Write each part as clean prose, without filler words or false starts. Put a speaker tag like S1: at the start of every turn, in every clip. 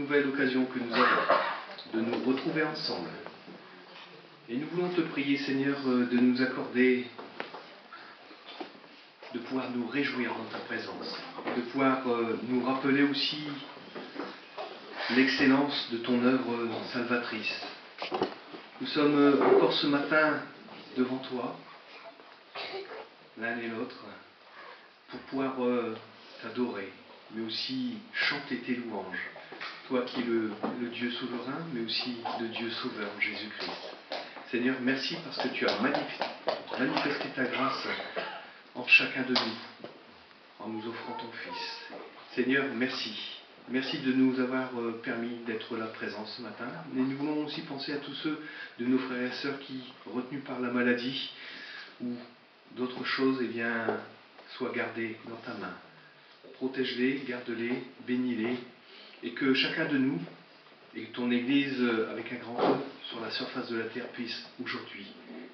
S1: nouvelle occasion que nous avons de nous retrouver ensemble. Et nous voulons te prier, Seigneur, de nous accorder, de pouvoir nous réjouir dans ta présence, de pouvoir nous rappeler aussi l'excellence de ton œuvre salvatrice. Nous sommes encore ce matin devant toi, l'un et l'autre, pour pouvoir t'adorer, mais aussi chanter tes louanges. Toi qui es le Dieu souverain, mais aussi le Dieu sauveur, Jésus-Christ. Seigneur, merci parce que tu as manifesté ta grâce en chacun de nous, en nous offrant ton Fils. Seigneur, merci. Merci de nous avoir permis d'être là présents ce matin. Mais nous voulons aussi penser à tous ceux de nos frères et sœurs qui, retenus par la maladie ou d'autres choses, eh bien, soient gardés dans ta main. Protège-les, garde-les, bénis-les, et que chacun de nous, et que ton Église, avec un grand E, sur la surface de la terre, puisse aujourd'hui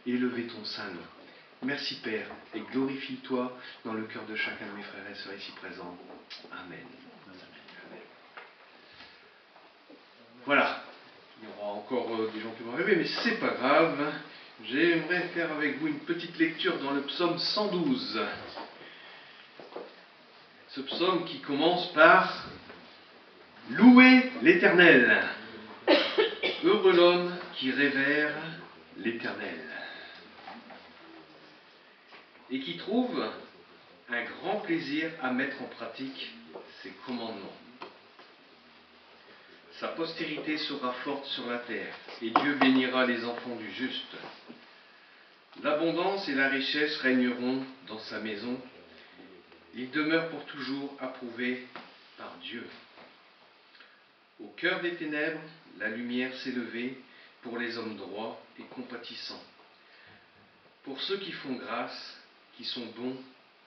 S1: élever ton saint nom. Merci Père, et glorifie-toi dans le cœur de chacun de mes frères et sœurs ici présents. Amen. Voilà, il y aura encore des gens qui vont arriver, mais c'est pas grave. J'aimerais faire avec vous une petite lecture dans le psaume 112. Ce psaume qui commence par « Louez l'Éternel ». Heureux l'homme qui révère l'Éternel et qui trouve un grand plaisir à mettre en pratique ses commandements. Sa postérité sera forte sur la terre, et Dieu bénira les enfants du juste. L'abondance et la richesse régneront dans sa maison. Il demeure pour toujours approuvé par Dieu. Au cœur des ténèbres, la lumière s'est levée pour les hommes droits et compatissants, pour ceux qui font grâce, qui sont bons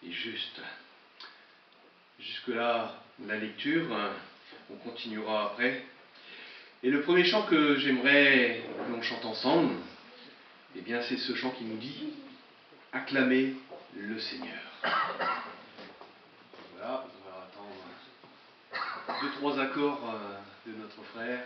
S1: et justes. Jusque-là, la lecture, on continuera après. Et le premier chant que j'aimerais que l'on chante ensemble, eh bien c'est ce chant qui nous dit « Acclamez le Seigneur ». Voilà, on va attendre 2-3 accords de notre frère.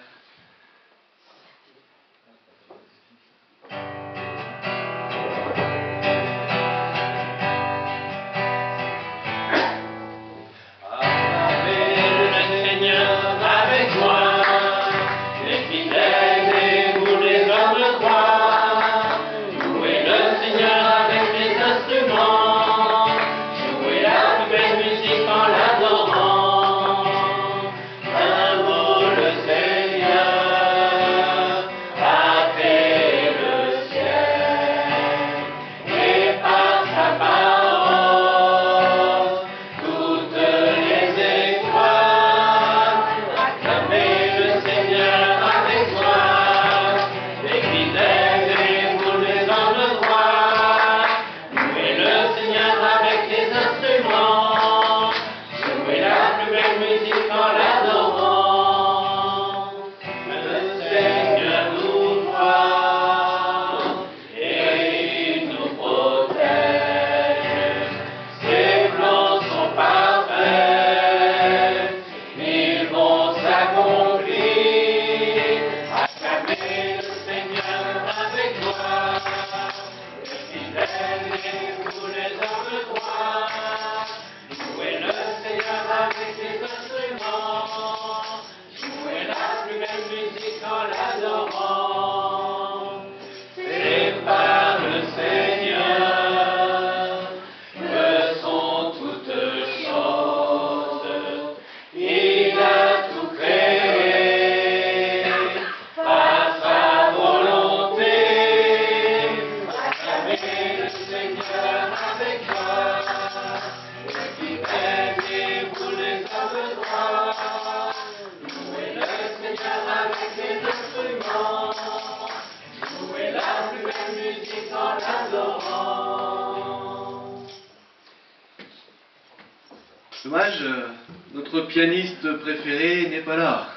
S1: Dommage, notre pianiste préféré n'est pas là.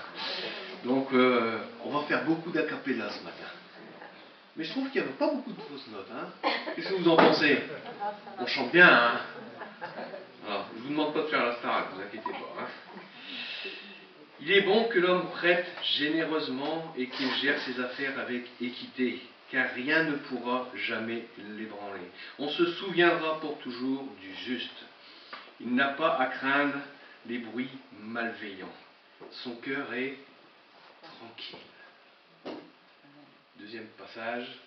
S1: Donc on va faire beaucoup d'acapella ce matin. Mais je trouve qu'il n'y a pas beaucoup de fausses notes. Hein. Qu'est-ce que vous en pensez? On chante bien, hein. Alors, je ne vous demande pas de faire la star, ne vous inquiétez pas. Hein. Il est bon que l'homme prête généreusement et qu'il gère ses affaires avec équité, car rien ne pourra jamais l'ébranler. On se souviendra pour toujours du juste. Il n'a pas à craindre les bruits malveillants. Son cœur est tranquille. Deuxième passage,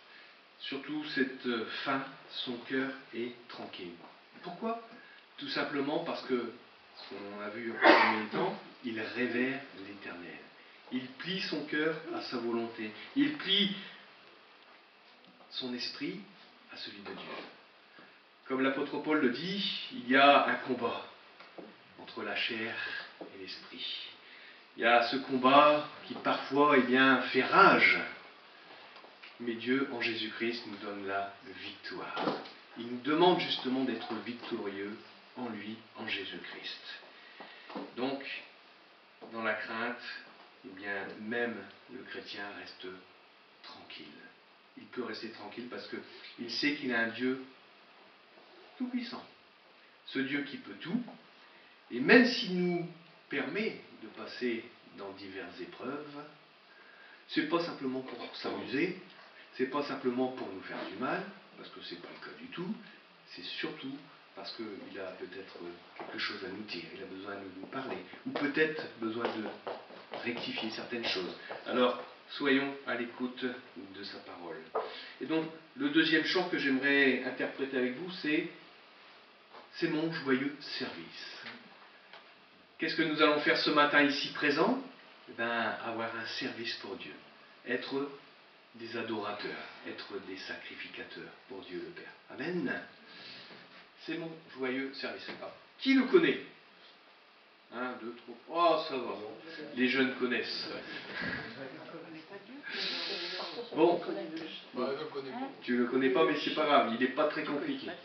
S1: surtout cette fin, son cœur est tranquille. Pourquoi? Tout simplement parce que, ce qu'on a vu en premier temps, il révère l'Éternel. Il plie son cœur à sa volonté. Il plie son esprit à celui de Dieu. Comme l'apôtre Paul le dit, il y a un combat entre la chair et l'esprit. Il y a ce combat qui parfois fait rage. Mais Dieu, en Jésus-Christ, nous donne la victoire. Il nous demande justement d'être victorieux en lui, en Jésus-Christ. Donc, dans la crainte, même le chrétien reste tranquille. Il peut rester tranquille parce qu'il sait qu'il a un Dieu tout-puissant. Ce Dieu qui peut tout. Et même s'il nous permet de passer dans diverses épreuves, c'est pas simplement pour s'amuser, c'est pas simplement pour nous faire du mal, parce que c'est pas le cas du tout, c'est surtout parce qu'il a peut-être quelque chose à nous dire, il a besoin de nous parler, ou peut-être besoin de rectifier certaines choses. Alors, soyons à l'écoute de sa parole. Et donc, le deuxième chant que j'aimerais interpréter avec vous, c'est mon joyeux service. Qu'est-ce que nous allons faire ce matin ici présent? Avoir un service pour Dieu, être des adorateurs, être des sacrificateurs pour Dieu le Père. Amen. C'est mon joyeux service. Ah, qui le connaît? 1, 2, 3. Oh, ça va. Les jeunes connaissent. Bon. Tu le connais pas, mais c'est pas grave. Il n'est pas très compliqué.
S2: Je sais pas.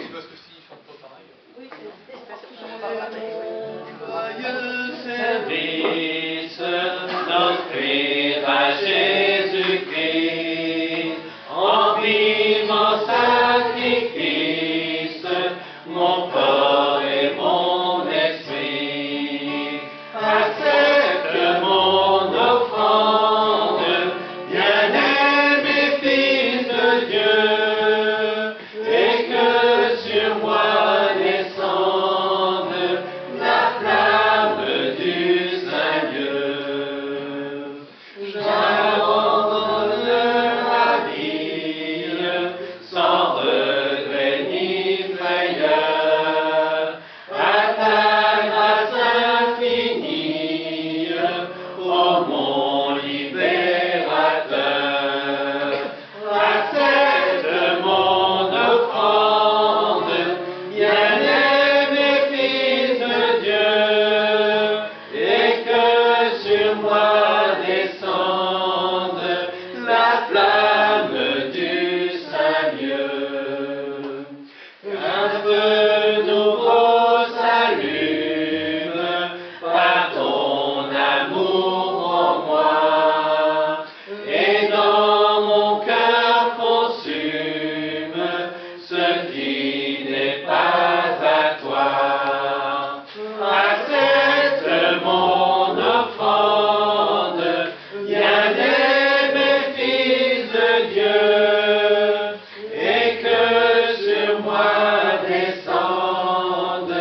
S3: C'est parce que s'ils chantent pas pareil.
S2: Oui, c'est parce qu'ils chantent pas pareil.
S4: Joyeux service, d'offrir à Jésus-Christ en vivant sacrifice, mon corps et mon esprit. Accepte mon offrande, bien-aimé Fils de Dieu, et que sur moi descende la flamme du Saint-Dieu. J'abandonne la vie sans regret ni frayeur à ta grâce infinie, ô mon libérateur. Accepte mon offrande, bien-aimé Fils de Dieu, et que sur moi descende la flamme du Saint-Dieu. Un feu nouveau s'allume par ton amour en moi, et dans mon cœur consume ce qui n'est pas à toi. Accepte mon offrande, bien-aimé Fils de Dieu, et que sur moi descende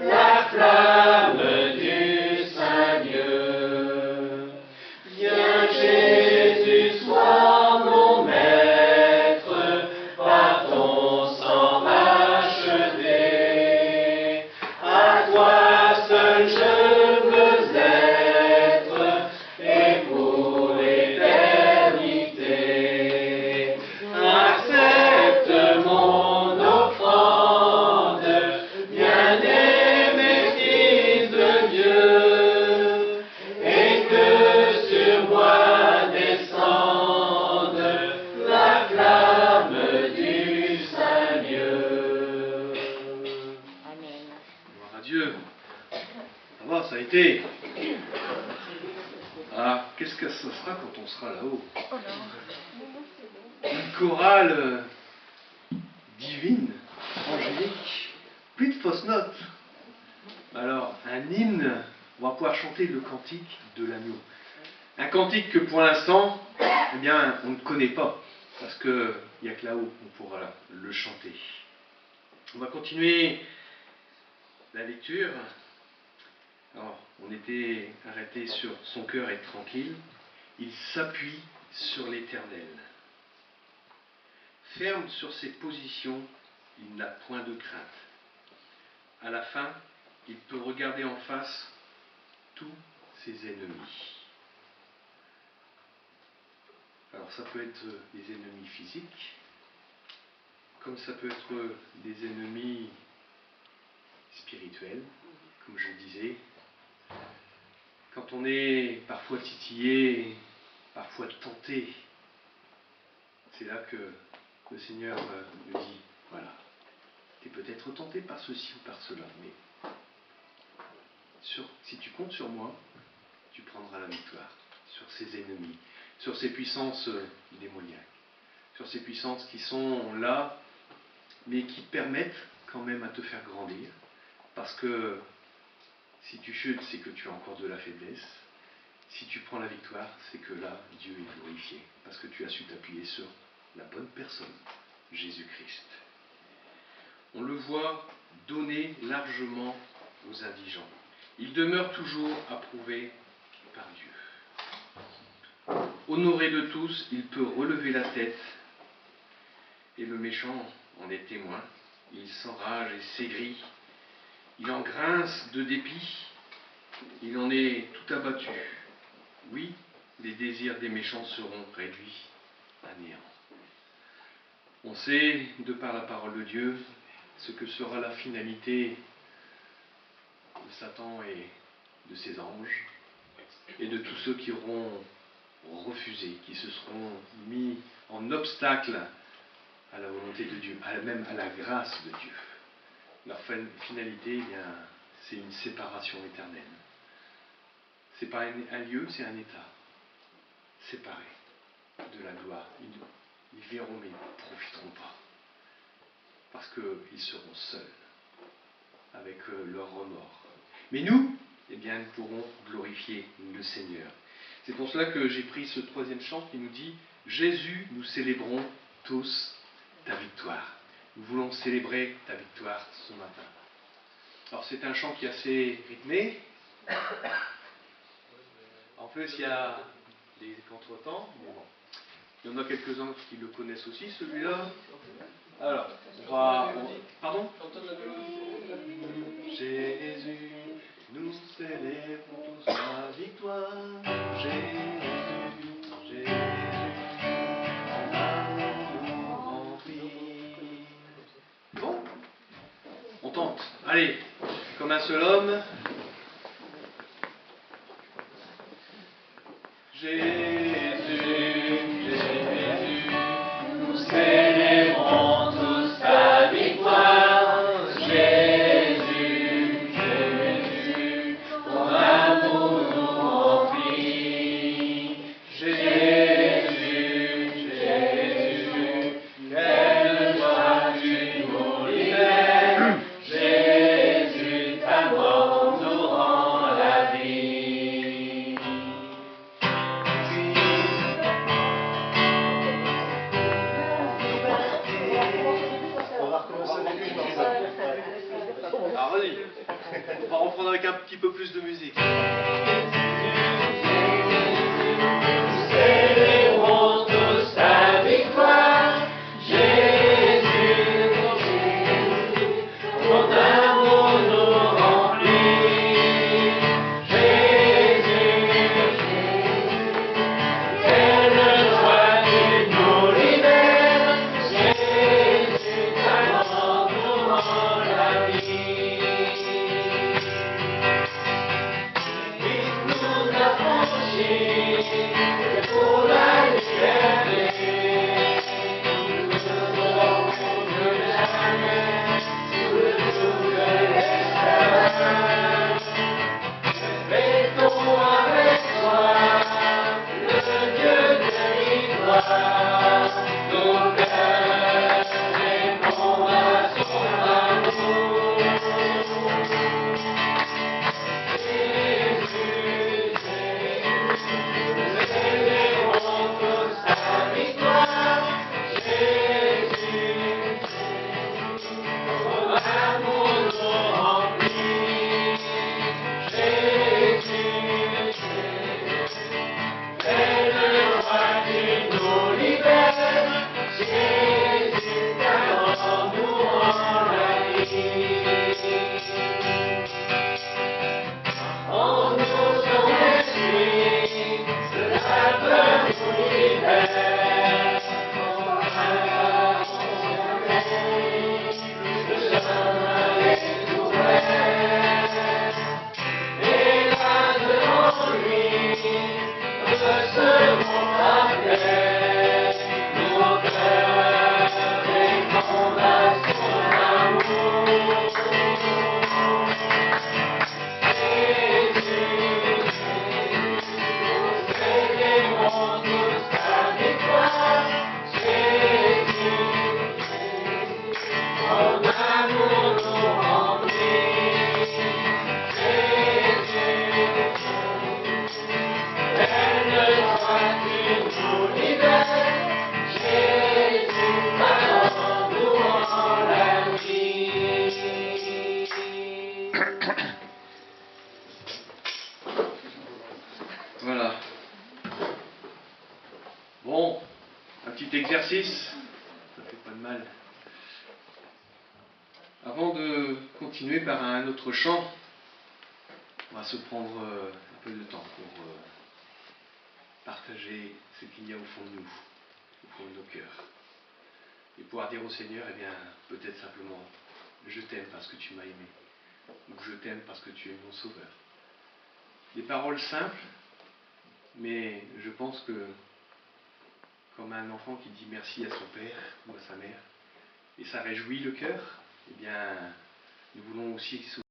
S4: la flamme du Saint-Dieu. Viens Jésus, sois mon maître, par ton sang racheté. À toi seul je veux être, et pour l'éternité. Accepte mon offrande, bien-aimé Fils de Dieu, et que sur moi descende la flamme du Saint-Dieu.
S2: Amen.
S1: Gloire à Dieu. Ça va, ça a été. Ah, qu'est-ce que ça sera quand on sera là-haut? Une chorale divine, angélique, plus de fausses notes. Alors, un hymne, on va pouvoir chanter le cantique de l'agneau. Un cantique que pour l'instant, eh bien, on ne connaît pas, parce qu'il n'y a que là-haut qu'on pourra le chanter. On va continuer la lecture. Alors, on était arrêté sur son cœur est tranquille. Il s'appuie sur l'Éternel. Ferme sur ses positions, il n'a point de crainte. À la fin, il peut regarder en face tous ses ennemis. Alors ça peut être des ennemis physiques, comme ça peut être des ennemis spirituels, comme je le disais. Quand on est parfois titillé, parfois tenté, c'est là que le Seigneur nous dit, voilà, tu es peut-être tenté par ceci ou par cela, mais si tu comptes sur moi, tu prendras la victoire sur ces ennemis, sur ces puissances démoniaques, sur ces puissances qui sont là, mais qui permettent quand même à te faire grandir, parce que si tu chutes, c'est que tu as encore de la faiblesse. Si tu prends la victoire, c'est que là, Dieu est glorifié, parce que tu as su t'appuyer sur la bonne personne, Jésus-Christ. On le voit donner largement aux indigents. Il demeure toujours approuvé par Dieu. Honoré de tous, il peut relever la tête, et le méchant en est témoin. Il s'enrage et s'aigrit. Il en grince de dépit. Il en est tout abattu. Oui, les désirs des méchants seront réduits à néant. On sait, de par la parole de Dieu, ce que sera la finalité de Satan et de ses anges, et de tous ceux qui auront refusé, qui se seront mis en obstacle à la volonté de Dieu, même à la grâce de Dieu. Leur finalité, eh bien, c'est une séparation éternelle. Ce n'est pas un lieu, c'est un état séparé de la gloire. Ils verront, mais ils ne profiteront pas. Parce qu'ils seront seuls, avec leur remords. Mais nous, eh bien, nous pourrons glorifier le Seigneur. C'est pour cela que j'ai pris ce troisième chant qui nous dit « Jésus, nous célébrons tous ta victoire ». Nous voulons célébrer ta victoire ce matin. Alors c'est un chant qui est assez rythmé. En plus, il y a des contretemps. Bon. Il y en a quelques-uns qui le connaissent aussi, celui-là. Alors, pardon ? Jésus, nous célébrons tous ta victoire. Jésus, Jésus, en amour nous remplit. Bon, on tente. Allez, comme un seul homme. Jésus, Jésus, nous célébrons tous ta victoire. Jésus, Jésus, ton amour nous remplit. Jésus, Jésus, quelle joie tu nous libères. Jésus, ta mort nous rend la vie. Alors vas-y, on va reprendre avec un petit peu plus de musique. Célébrons tous ta victoire, Jésus, Jésus, ton amour nous remplit. Jésus, Jésus, quelle joie tu nous libères. Jésus, ta mort nous rend la vie. exercice, ça fait pas de mal. Avant de continuer par un autre chant, on va se prendre un peu de temps pour partager ce qu'il y a au fond de nous, au fond de nos cœurs. Et pouvoir dire au Seigneur, eh bien, peut-être simplement, je t'aime parce que tu m'as aimé, ou je t'aime parce que tu es mon sauveur. Des paroles simples, mais je pense que, comme un enfant qui dit merci à son père ou à sa mère, et ça réjouit le cœur, eh bien, nous voulons aussi ce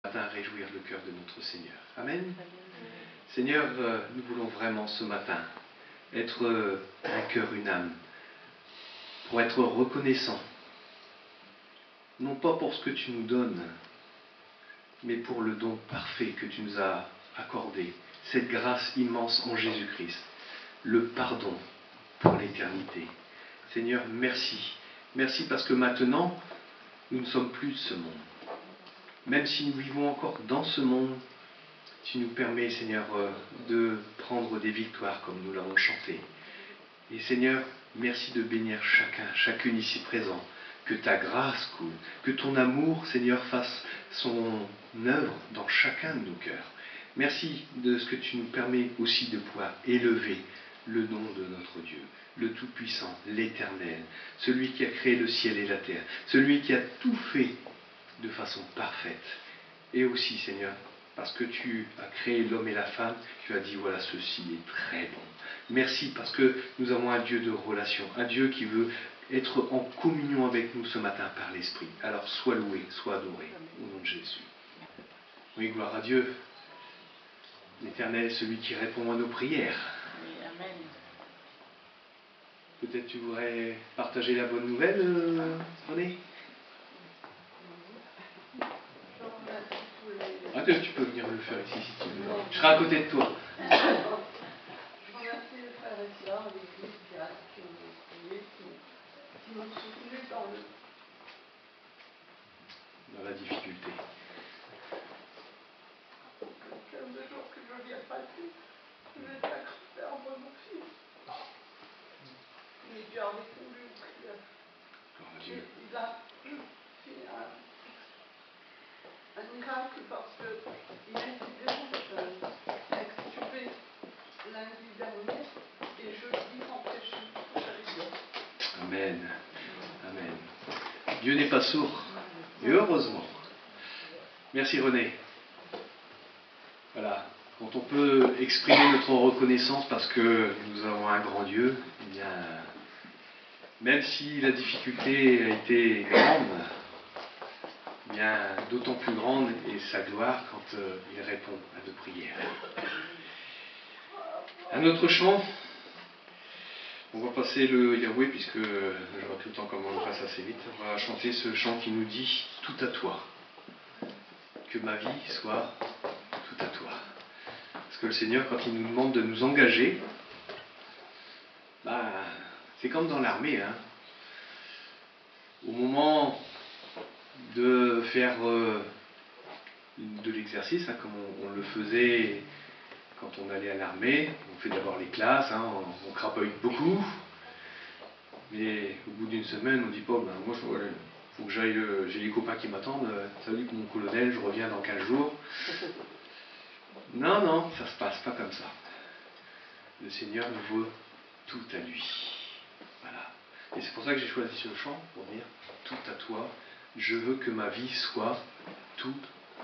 S1: matin réjouir le cœur de notre Seigneur. Amen. Seigneur, nous voulons vraiment ce matin être un cœur, une âme, pour être reconnaissant, non pas pour ce que tu nous donnes, mais pour le don parfait que tu nous as accordé, cette grâce immense en Jésus-Christ, le pardon pour l'éternité. Seigneur, merci. Merci parce que maintenant, nous ne sommes plus de ce monde. Même si nous vivons encore dans ce monde, tu nous permets, Seigneur, de prendre des victoires comme nous l'avons chanté. Et Seigneur, merci de bénir chacun, chacune ici présent. Que ta grâce coule, que ton amour, Seigneur, fasse son œuvre dans chacun de nos cœurs. Merci de ce que tu nous permets aussi de pouvoir élever le nom de notre Dieu, le Tout-Puissant, l'Éternel, celui qui a créé le ciel et la terre, celui qui a tout fait de façon parfaite. Et aussi, Seigneur, parce que tu as créé l'homme et la femme, tu as dit, voilà, ceci est très bon. Merci parce que nous avons un Dieu de relation, un Dieu qui veut être en communion avec nous ce matin par l'Esprit. Alors sois loué, sois adoré, au nom de Jésus. Oui, gloire à Dieu, l'Éternel, celui qui répond à nos prières.
S2: Oui, amen.
S1: Peut-être tu voudrais partager la bonne nouvelle, René? Ah, tu peux venir le faire ici si tu veux. Je serai à côté de toi.
S5: Je remercie les frères et sœurs, l'église qui m'ont prié, qui m'ont soutenu
S1: Dans la difficulté.
S5: le 15 jours que je viens passer. Je vais faire mon fils. Mais Dieu a répondu aux prières.
S1: Gloire à Dieu.
S5: Il a fait un miracle parce qu'il a été extubé lundi dernier et jeudi rentré chez nous.
S1: Amen. Amen. Dieu n'est pas sourd. Et heureusement. Merci René. Voilà. Quand on peut exprimer notre reconnaissance parce que nous avons un grand Dieu, eh bien, même si la difficulté a été grande, eh bien, d'autant plus grande est sa gloire quand il répond à nos prières. Un autre chant. On va passer le Yahweh, puisque je vois tout le temps comment on passe assez vite. On va chanter ce chant qui nous dit « Tout à toi ». Que ma vie soit tout à toi. Parce que le Seigneur, quand il nous demande de nous engager, c'est comme dans l'armée. Au moment de faire de l'exercice, comme on le faisait quand on allait à l'armée, on fait d'abord les classes, on crapaude beaucoup, mais au bout d'une semaine, on dit pas, moi, faut que j'aille, j'ai les copains qui m'attendent, salut mon colonel, je reviens dans 15 jours. Non, ça se passe pas comme ça. Le Seigneur nous veut tout à lui. Voilà. Et c'est pour ça que j'ai choisi ce chant, pour dire, tout à toi, je veux que ma vie soit tout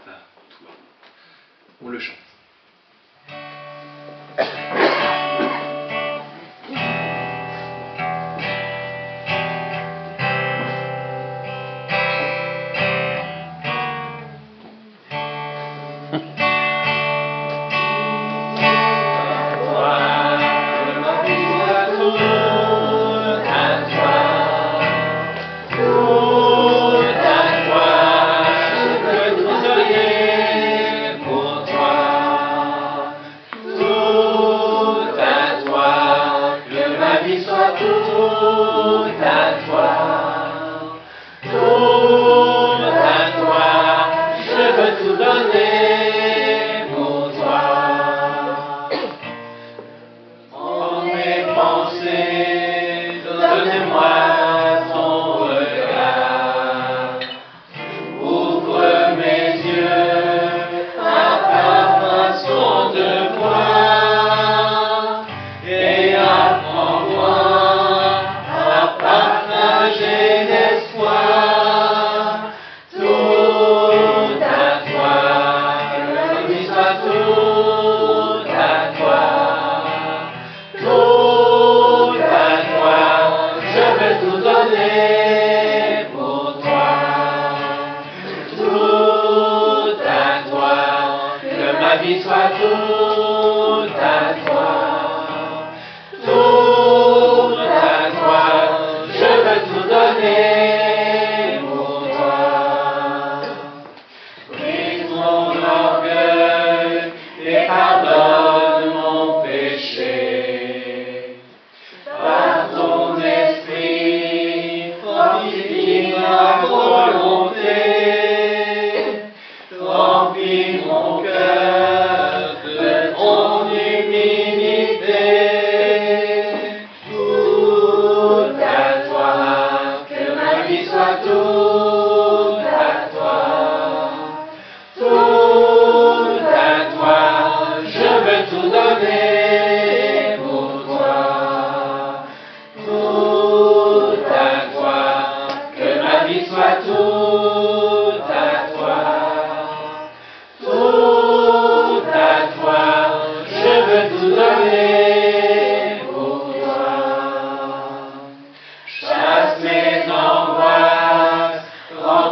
S1: à toi. On le chante.
S4: Pour toi.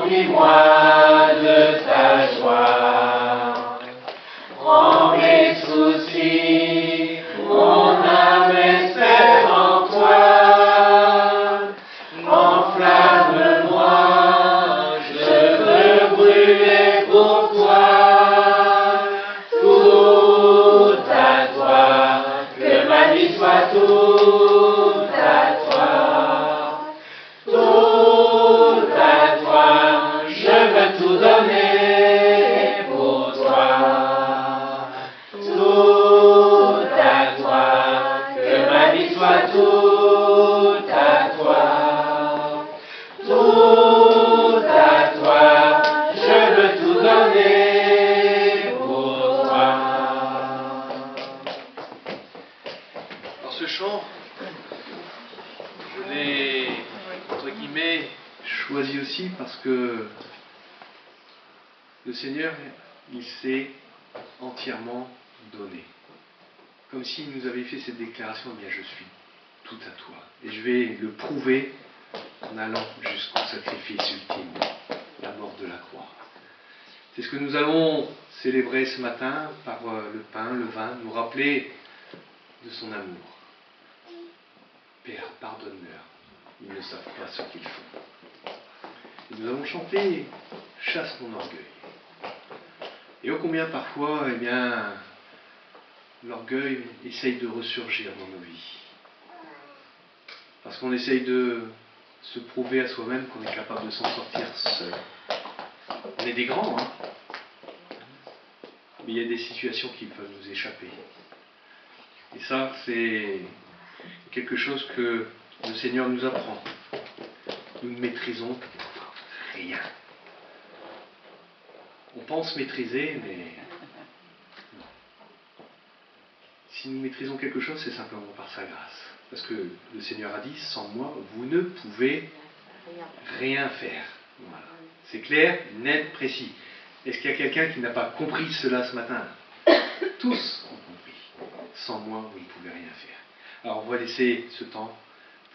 S4: Remplis-moi de ta joie. Prends mes soucis, mon âme espère en toi. Enflamme-moi, je veux brûler pour toi. Tout à toi, que ma vie soit tout à toi. Tout à toi, je veux tout donner pour toi. Tout à toi, que ma vie soit tout à toi. Tout à toi, je veux tout donner pour toi.
S1: Dans ce chant, je l'ai, entre guillemets, choisi aussi parce que le Seigneur, il s'est entièrement donné. Comme s'il nous avait fait cette déclaration, eh bien je suis tout à toi. Et je vais le prouver en allant jusqu'au sacrifice ultime, la mort de la croix. C'est ce que nous allons célébrer ce matin par le pain, le vin, nous rappeler de son amour. Père, pardonne-leur, ils ne savent pas ce qu'ils font. Et nous allons chanter « Chasse mon orgueil ». Et ô combien parfois, eh bien, l'orgueil essaye de ressurgir dans nos vies. Parce qu'on essaye de se prouver à soi-même qu'on est capable de s'en sortir seul. On est des grands, hein. Mais il y a des situations qui peuvent nous échapper. Et ça, c'est quelque chose que le Seigneur nous apprend. Nous ne maîtrisons rien. On pense maîtriser, mais non. Si nous maîtrisons quelque chose, c'est simplement par sa grâce. Parce que le Seigneur a dit, sans moi, vous ne pouvez rien faire. Voilà. C'est clair, net, précis. Est-ce qu'il y a quelqu'un qui n'a pas compris cela ce matin? Tous ont compris. Sans moi, vous ne pouvez rien faire. Alors on va laisser ce temps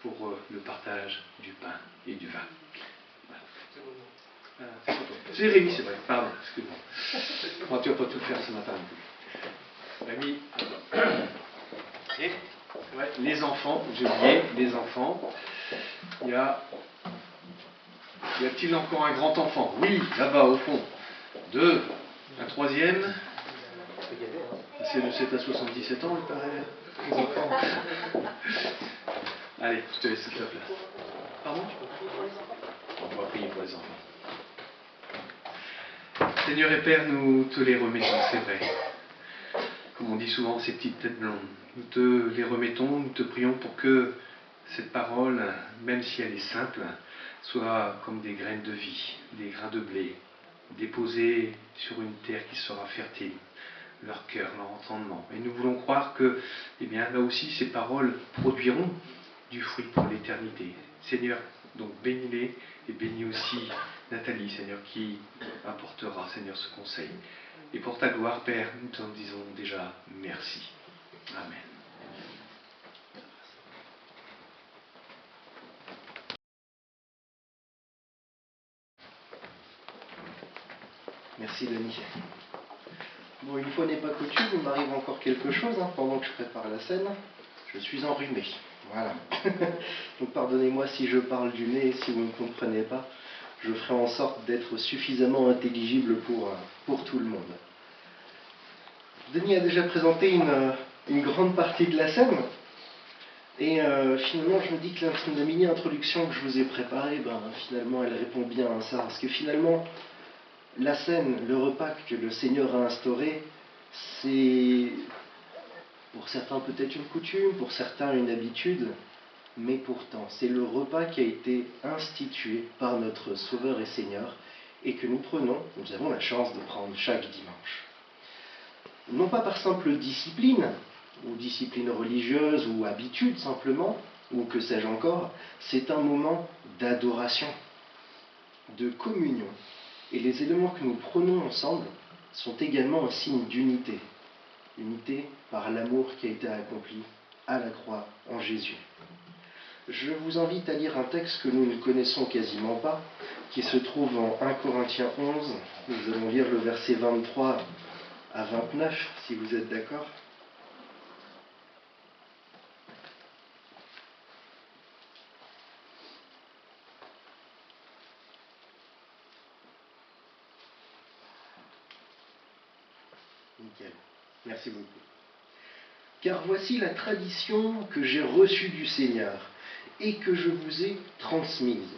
S1: pour le partage du pain et du vin. Voilà. C'est Rémi, c'est vrai. Pardon, excuse-moi. Moi, tu vas pas tout faire ce matin non plus. Rémi, et, ouais, les enfants, j'ai oublié, les enfants. Y a-t-il encore un grand enfant? Oui, là-bas au fond. Deux. Un troisième. C'est de 7 à 77 ans, il paraît. Les enfants. Allez, je te laisse toute la place. Pardon? On va prier pour les enfants. Seigneur et Père, nous te les remettons, c'est vrai. Comme on dit souvent, ces petites têtes blondes. Nous te les remettons, nous te prions pour que cette parole, même si elle est simple, soit comme des graines de vie, des grains de blé, déposés sur une terre qui sera fertile, leur cœur, leur entendement. Et nous voulons croire que, eh bien, là aussi, ces paroles produiront du fruit pour l'éternité. Seigneur, donc bénis-les et bénis aussi Nathalie, Seigneur, qui apportera, Seigneur, ce conseil. Et pour ta gloire, Père, nous t'en disons déjà merci. Amen.
S6: Merci Denis. Bon, une fois n'est pas coutume, il m'arrive encore quelque chose pendant que je prépare la scène. Je suis enrhumé. Voilà. Donc pardonnez-moi si je parle du nez et si vous ne comprenez pas. Je ferai en sorte d'être suffisamment intelligible pour tout le monde. Denis a déjà présenté une grande partie de la scène. Et finalement, je me dis que la mini-introduction que je vous ai préparée, finalement, elle répond bien à ça. Parce que finalement, la scène, le repas que le Seigneur a instauré, c'est pour certains peut-être une coutume, pour certains une habitude, mais pourtant, c'est le repas qui a été institué par notre Sauveur et Seigneur et que nous prenons, nous avons la chance de prendre chaque dimanche. Non pas par simple discipline, ou discipline religieuse, ou habitude simplement, ou que sais-je encore, c'est un moment d'adoration, de communion. Et les éléments que nous prenons ensemble sont également un signe d'unité. Unité par l'amour qui a été accompli à la croix en Jésus. je vous invite à lire un texte que nous ne connaissons quasiment pas, qui se trouve en 1 Corinthiens 11. Nous allons lire le verset 23 à 29, si vous êtes d'accord. Nickel. Merci beaucoup. Car voici la tradition que j'ai reçue du Seigneur et que je vous ai transmise.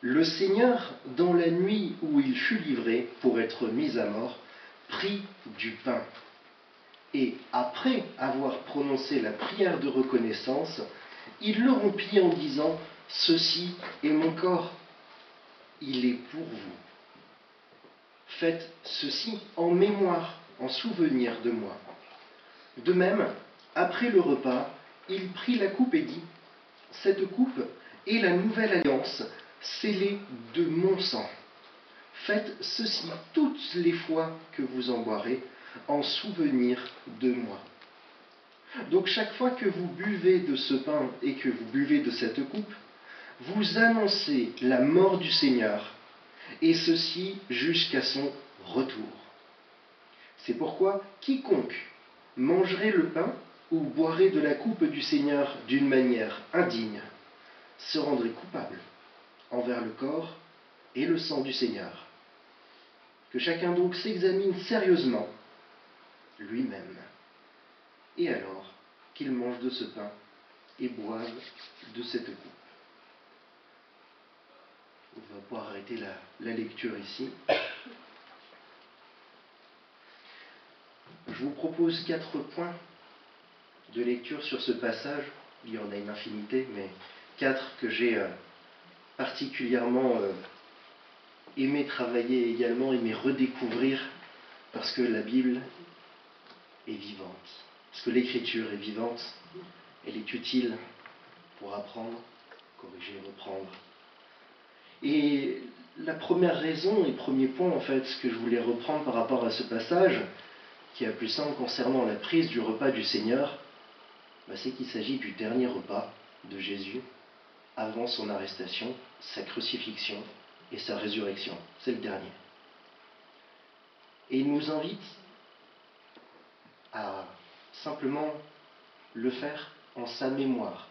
S6: Le Seigneur, dans la nuit où il fut livré pour être mis à mort, prit du pain. Et après avoir prononcé la prière de reconnaissance, il le rompit en disant « Ceci est mon corps, il est pour vous. Faites ceci en mémoire, en souvenir de moi. » De même, après le repas, il prit la coupe et dit « Cette coupe est la nouvelle alliance, scellée de mon sang. Faites ceci toutes les fois que vous en boirez, en souvenir de moi. » Donc chaque fois que vous buvez de ce pain et que vous buvez de cette coupe, vous annoncez la mort du Seigneur, et ceci jusqu'à son retour. C'est pourquoi quiconque mangerait le pain ou boirait de la coupe du Seigneur d'une manière indigne se rendrait coupable envers le corps et le sang du Seigneur. Que chacun donc s'examine sérieusement lui-même, et alors qu'il mange de ce pain et boive de cette coupe. On va pouvoir arrêter la lecture ici. Je vous propose 4 points de lecture sur ce passage. Il y en a une infinité, mais 4 que j'ai particulièrement aimé travailler également, aimé redécouvrir, parce que la Bible est vivante, parce que l'Écriture est vivante, elle est utile pour apprendre, corriger, reprendre. Et la première raison et premier point, en fait, ce que je voulais reprendre par rapport à ce passage, qui est plus simple concernant la prise du repas du Seigneur, c'est qu'il s'agit du dernier repas de Jésus avant son arrestation, sa crucifixion et sa résurrection. C'est le dernier. Et il nous invite à simplement le faire en sa mémoire.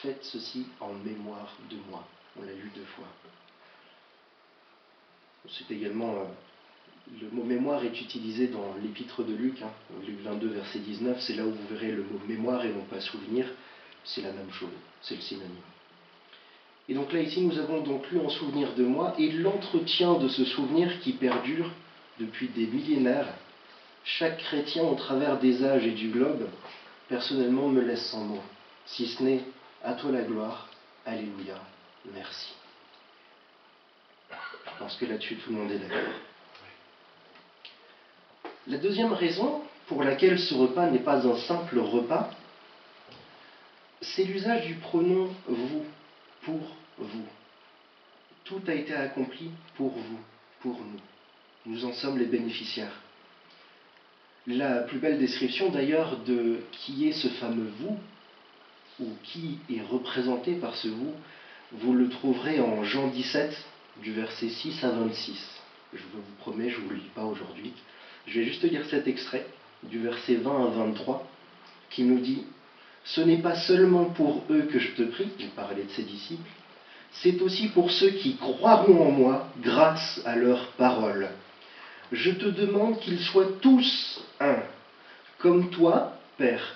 S6: Faites ceci en mémoire de moi. On l'a lu 2 fois. C'est également, le mot mémoire est utilisé dans l'épître de Luc, Luc 22, verset 19, c'est là où vous verrez le mot mémoire et non pas souvenir. C'est la même chose, c'est le synonyme. Et donc là, ici, nous avons donc lu en souvenir de moi, et l'entretien de ce souvenir qui perdure depuis des millénaires. Chaque chrétien, au travers des âges et du globe, personnellement me laisse sans mots, si ce n'est « à toi la gloire, alléluia, merci ». Je pense que là-dessus, tout le monde est d'accord. La deuxième raison pour laquelle ce repas n'est pas un simple repas, c'est l'usage du pronom « vous », pour vous. Tout a été accompli pour vous, pour nous. Nous en sommes les bénéficiaires. La plus belle description d'ailleurs de qui est ce fameux « vous » ou qui est représenté par ce « vous », vous le trouverez en Jean 17, du verset 6 à 26. Je vous promets, je ne vous le lis pas aujourd'hui. Je vais juste lire cet extrait du verset 20 à 23 qui nous dit « Ce n'est pas seulement pour eux que je te prie, » il parlait de ses disciples, « c'est aussi pour ceux qui croiront en moi grâce à leur parole. Je te demande qu'ils soient tous un, comme toi, Père,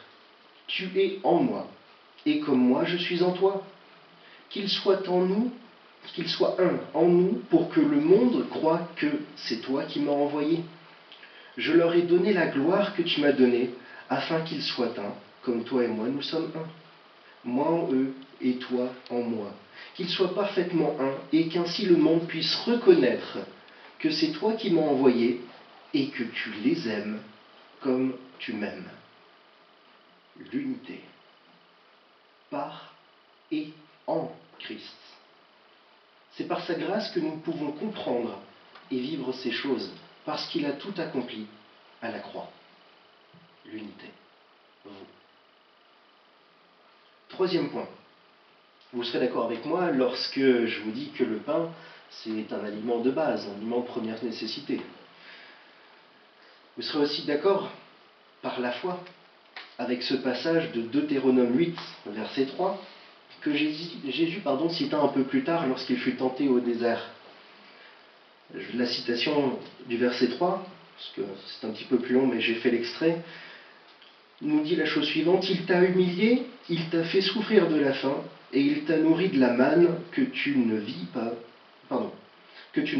S6: tu es en moi, et comme moi je suis en toi. Qu'ils soient en nous, qu'ils soient un en nous, pour que le monde croie que c'est toi qui m'as envoyé. Je leur ai donné la gloire que tu m'as donnée, afin qu'ils soient un, comme toi et moi nous sommes un. Moi en eux et toi en moi. Qu'ils soient parfaitement un, et qu'ainsi le monde puisse reconnaître que c'est toi qui m'as envoyé, et que tu les aimes comme tu m'aimes. » L'unité. Par et en Christ. C'est par sa grâce que nous pouvons comprendre et vivre ces choses, parce qu'il a tout accompli à la croix. L'unité. Vous. Troisième point. Vous serez d'accord avec moi lorsque je vous dis que le pain, c'est un aliment de base, un aliment de première nécessité. Vous serez aussi d'accord, par la foi, avec ce passage de Deutéronome 8, verset 3, que Jésus cita un peu plus tard lorsqu'il fut tenté au désert. La citation du verset 3, parce que c'est un petit peu plus long, mais j'ai fait l'extrait, nous dit la chose suivante: il t'a humilié, il t'a fait souffrir de la faim, et il t'a nourri de la manne que tu ne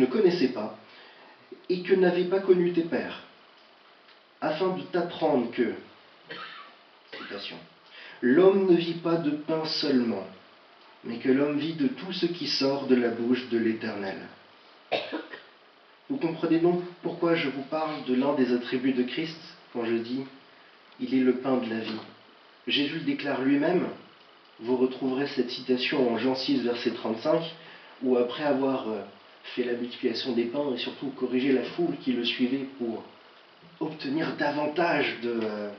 S6: connaissais pas, et que n'avaient pas connu tes pères, afin de t'apprendre que, citation, l'homme ne vit pas de pain seulement, mais que l'homme vit de tout ce qui sort de la bouche de l'Éternel. Vous comprenez donc pourquoi je vous parle de l'un des attributs de Christ quand je dis « il est le pain de la vie ». Jésus le déclare lui-même. Vous retrouverez cette citation en Jean 6, verset 35, où après avoir fait la multiplication des pains et surtout corrigé la foule qui le suivait pour obtenir davantage de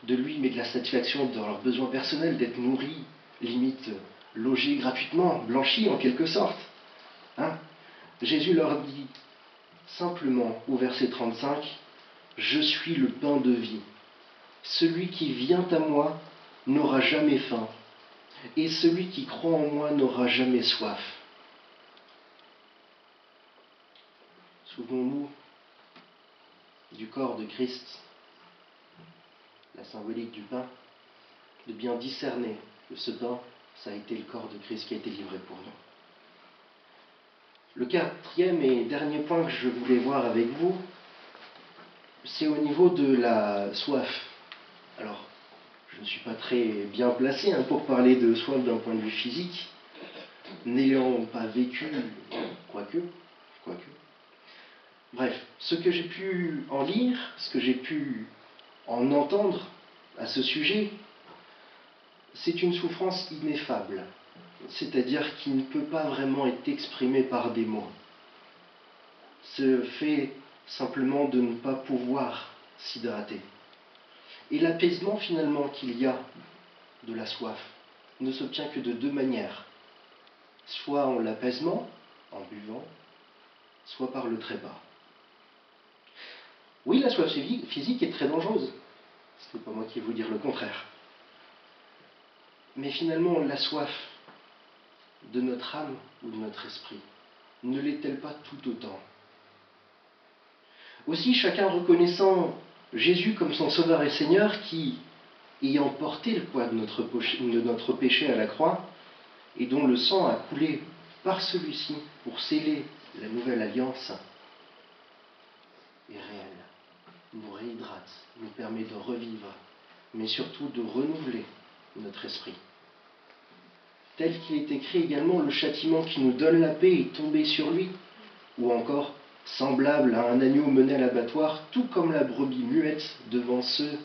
S6: lui, mais de la satisfaction de leurs besoins personnels, d'être nourris, limite logés gratuitement, blanchis en quelque sorte. Jésus leur dit simplement au verset 35, « Je suis le pain de vie. Celui qui vient à moi n'aura jamais faim, et celui qui croit en moi n'aura jamais soif. » Souvenons-nous du corps de Christ, la symbolique du pain, de bien discerner que ce pain, ça a été le corps de Christ qui a été livré pour nous. Le quatrième et dernier point que je voulais voir avec vous, c'est au niveau de la soif. Alors, je ne suis pas très bien placé pour parler de soif d'un point de vue physique, n'ayant pas vécu, quoique. Bref, ce que j'ai pu en lire, ce que j'ai pu en entendre à ce sujet, c'est une souffrance ineffable, c'est-à-dire qui ne peut pas vraiment être exprimée par des mots. Ce fait simplement de ne pas pouvoir s'hydrater. Et l'apaisement finalement qu'il y a de la soif ne s'obtient que de deux manières. Soit en l'apaisement, en buvant, soit par le trépas. Oui, la soif physique est très dangereuse. Ce n'est pas moi qui vais vous dire le contraire. Mais finalement, la soif de notre âme ou de notre esprit, ne l'est-elle pas tout autant? Aussi, chacun reconnaissant Jésus comme son Sauveur et Seigneur qui, ayant porté le poids de notre péché à la croix, et dont le sang a coulé par celui-ci pour sceller la nouvelle alliance, est réel, nous réhydrate, nous permet de revivre, mais surtout de renouveler notre esprit. Tel qu'il est écrit également, le châtiment qui nous donne la paix est tombé sur lui, ou encore, semblable à un agneau mené à l'abattoir, tout comme la brebis muette devant ceux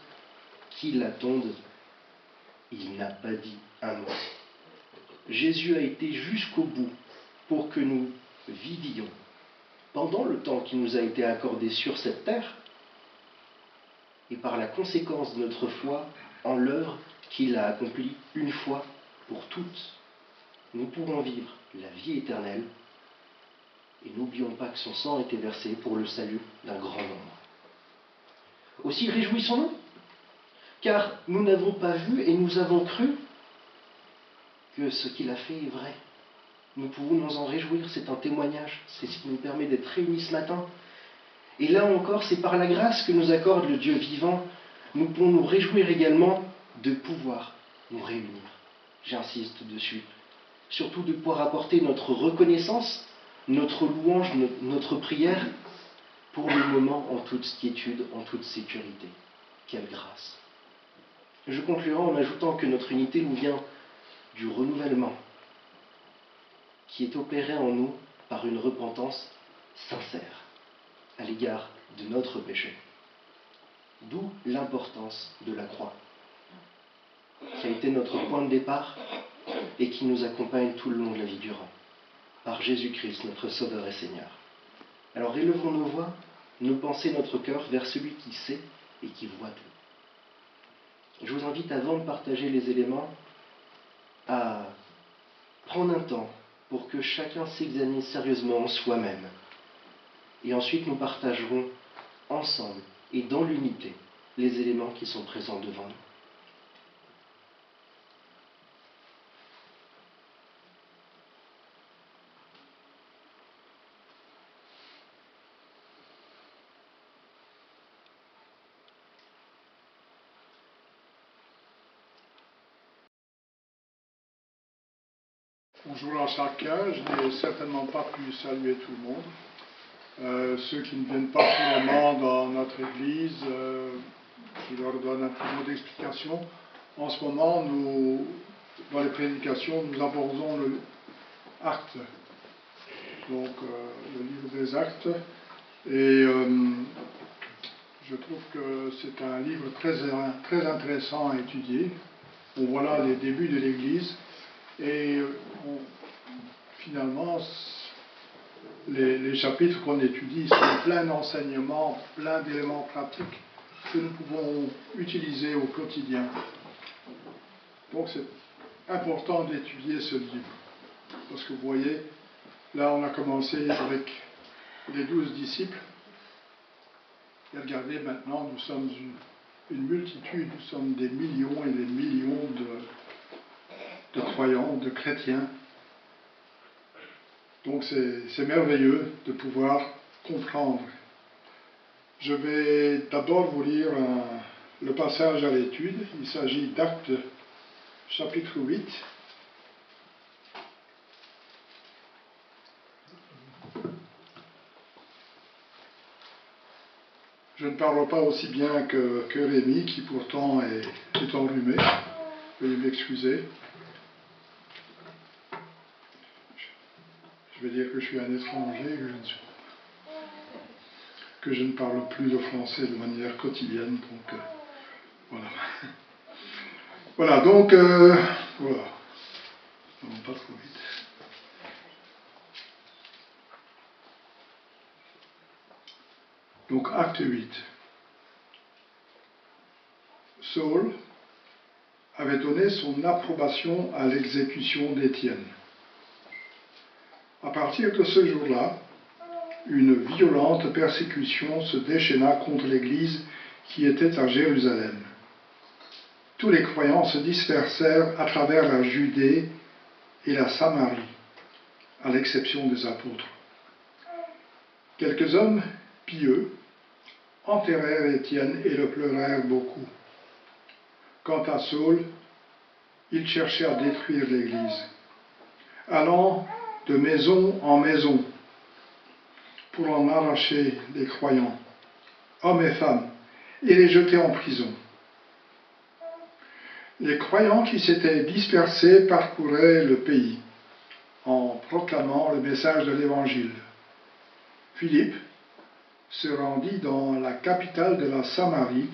S6: qui l'attendent, il n'a pas dit un mot. Jésus a été jusqu'au bout pour que nous vivions pendant le temps qui nous a été accordé sur cette terre et par la conséquence de notre foi en l'œuvre qu'il a accomplie une fois pour toutes. Nous pourrons vivre la vie éternelle et n'oublions pas que son sang a été versé pour le salut d'un grand nombre. Aussi réjouissons-nous, car nous n'avons pas vu et nous avons cru que ce qu'il a fait est vrai. Nous pouvons nous en réjouir, c'est un témoignage, c'est ce qui nous permet d'être réunis ce matin. Et là encore, c'est par la grâce que nous accorde le Dieu vivant, nous pouvons nous réjouir également de pouvoir nous réunir. J'insiste dessus. Surtout de pouvoir apporter notre reconnaissance, notre louange, notre prière, pour le moment en toute quiétude, en toute sécurité. Quelle grâce! Je conclurai en ajoutant que notre unité nous vient du renouvellement qui est opéré en nous par une repentance sincère à l'égard de notre péché. D'où l'importance de la croix, qui a été notre point de départ et qui nous accompagne tout le long de la vie durant, par Jésus-Christ, notre Sauveur et Seigneur. Alors élevons nos voix, nos pensées, notre cœur vers celui qui sait et qui voit tout. Je vous invite, avant de partager les éléments, à prendre un temps pour que chacun s'examine sérieusement soi-même. Et ensuite, nous partagerons ensemble et dans l'unité les éléments qui sont présents devant nous.
S7: Bonjour à chacun, je n'ai certainement pas pu saluer tout le monde. Ceux qui ne viennent pas pour le moment dans notre église, je leur donne un petit mot d'explication. En ce moment, dans les prédications, nous abordons le Actes, donc le livre des Actes, et je trouve que c'est un livre très intéressant à étudier. On voit là les débuts de l'Église. Et finalement, les chapitres qu'on étudie sont pleins d'enseignements, pleins d'éléments pratiques que nous pouvons utiliser au quotidien. Donc c'est important d'étudier ce livre. Parce que vous voyez, là on a commencé avec les 12 disciples. Et regardez, maintenant nous sommes une multitude, nous sommes des millions et des millions de croyants, de chrétiens. Donc c'est merveilleux de pouvoir comprendre. Je vais d'abord vous lire le passage à l'étude. Il s'agit d'Actes chapitre 8. Je ne parle pas aussi bien que Rémi, qui pourtant est enrhumé. Veuillez m'excuser. Je vais dire que je suis un étranger, que je ne parle plus le français de manière quotidienne, donc voilà. Voilà, donc, voilà. Non, pas trop vite. Donc, acte 8. Saul avait donné son approbation à l'exécution d'Étienne. À partir de ce jour-là, une violente persécution se déchaîna contre l'Église qui était à Jérusalem. Tous les croyants se dispersèrent à travers la Judée et la Samarie, à l'exception des apôtres. Quelques hommes pieux enterrèrent Étienne et le pleurèrent beaucoup. Quant à Saul, il cherchait à détruire l'Église, allant de maison en maison pour en arracher les croyants, hommes et femmes, et les jeter en prison. Les croyants qui s'étaient dispersés parcouraient le pays en proclamant le message de l'Évangile. Philippe se rendit dans la capitale de la Samarie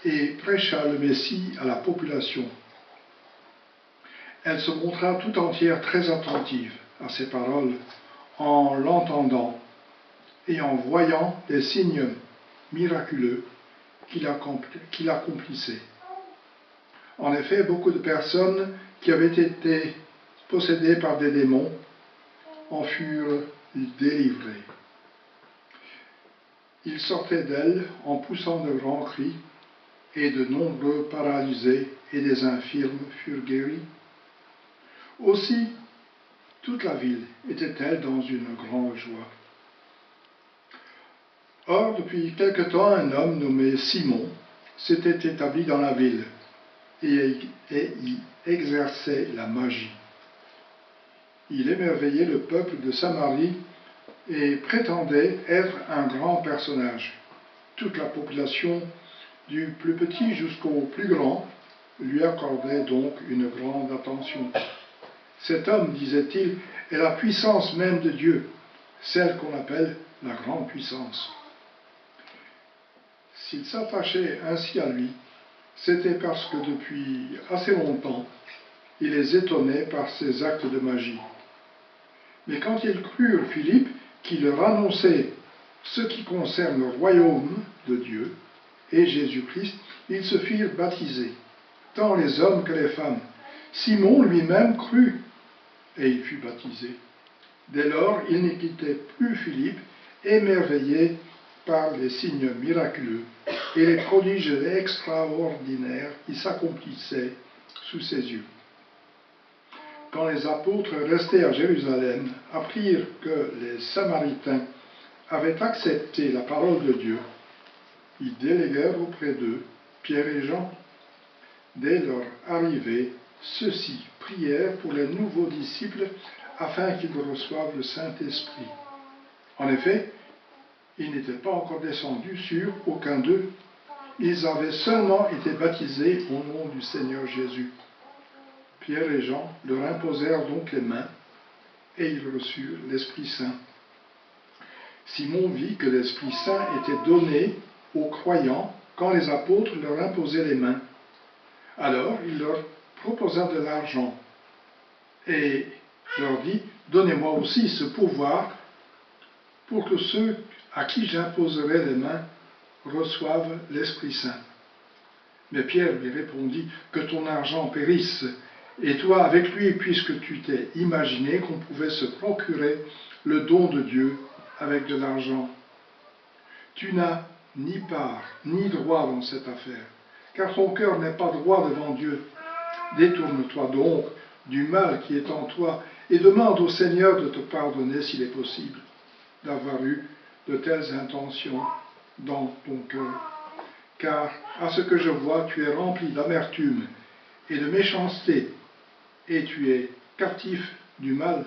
S7: et prêcha le Messie à la population. Elle se montra tout entière très attentive à ses paroles en l'entendant et en voyant les signes miraculeux qu'il accomplissait. En effet, beaucoup de personnes qui avaient été possédées par des démons en furent délivrées. Il sortait d'elle en poussant de grands cris, et de nombreux paralysés et des infirmes furent guéris. Aussi, toute la ville était-elle dans une grande joie. Or, depuis quelque temps, un homme nommé Simon s'était établi dans la ville et y exerçait la magie. Il émerveillait le peuple de Samarie et prétendait être un grand personnage. Toute la population, du plus petit jusqu'au plus grand, lui accordait donc une grande attention. Cet homme, disait-il, est la puissance même de Dieu, celle qu'on appelle la grande puissance. S'il s'attachait ainsi à lui, c'était parce que depuis assez longtemps, il les étonnait par ses actes de magie. Mais quand ils crurent Philippe, qui leur annonçait ce qui concerne le royaume de Dieu et Jésus-Christ, ils se firent baptiser, tant les hommes que les femmes. Simon lui-même crut et il fut baptisé. Dès lors, il ne quittait plus Philippe, émerveillé par les signes miraculeux et les prodiges extraordinaires qui s'accomplissaient sous ses yeux. Quand les apôtres restés à Jérusalem apprirent que les Samaritains avaient accepté la parole de Dieu, ils déléguèrent auprès d'eux Pierre et Jean. Dès leur arrivée, ceux-ci prièrent pour les nouveaux disciples afin qu'ils reçoivent le Saint-Esprit. En effet, il n'était pas encore descendu sur aucun d'eux. Ils avaient seulement été baptisés au nom du Seigneur Jésus. Pierre et Jean leur imposèrent donc les mains et ils reçurent l'Esprit Saint. Simon vit que l'Esprit Saint était donné aux croyants quand les apôtres leur imposaient les mains. Alors il leur proposa de l'argent et leur dit « Donnez-moi aussi ce pouvoir pour que ceux à qui j'imposerai les mains reçoivent l'Esprit Saint. » Mais Pierre lui répondit « Que ton argent périsse, et toi avec lui, puisque tu t'es imaginé qu'on pouvait se procurer le don de Dieu avec de l'argent. Tu n'as ni part ni droit dans cette affaire, car ton cœur n'est pas droit devant Dieu. Détourne-toi donc du mal qui est en toi et demande au Seigneur de te pardonner s'il est possible d'avoir eu de telles intentions dans ton cœur. Car, à ce que je vois, tu es rempli d'amertume et de méchanceté, et tu es captif du mal. »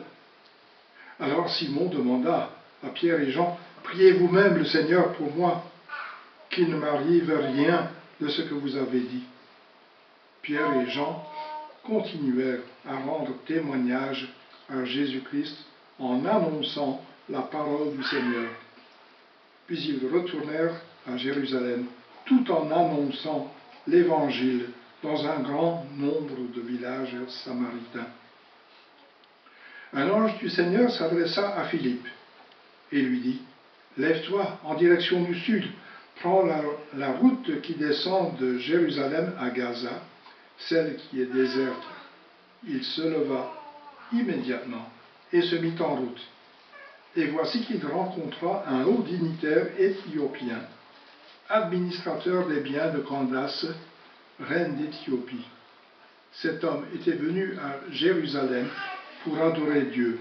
S7: Alors Simon demanda à Pierre et Jean, « Priez vous-même le Seigneur pour moi, qu'il ne m'arrive rien de ce que vous avez dit. » Pierre et Jean continuèrent à rendre témoignage à Jésus-Christ en annonçant la parole du Seigneur. Puis ils retournèrent à Jérusalem, tout en annonçant l'Évangile dans un grand nombre de villages samaritains. Un ange du Seigneur s'adressa à Philippe et lui dit « Lève-toi en direction du sud, prends la route qui descend de Jérusalem à Gaza, celle qui est déserte. » Il se leva immédiatement et se mit en route. Et voici qu'il rencontra un haut dignitaire éthiopien, administrateur des biens de Candace, reine d'Éthiopie. Cet homme était venu à Jérusalem pour adorer Dieu.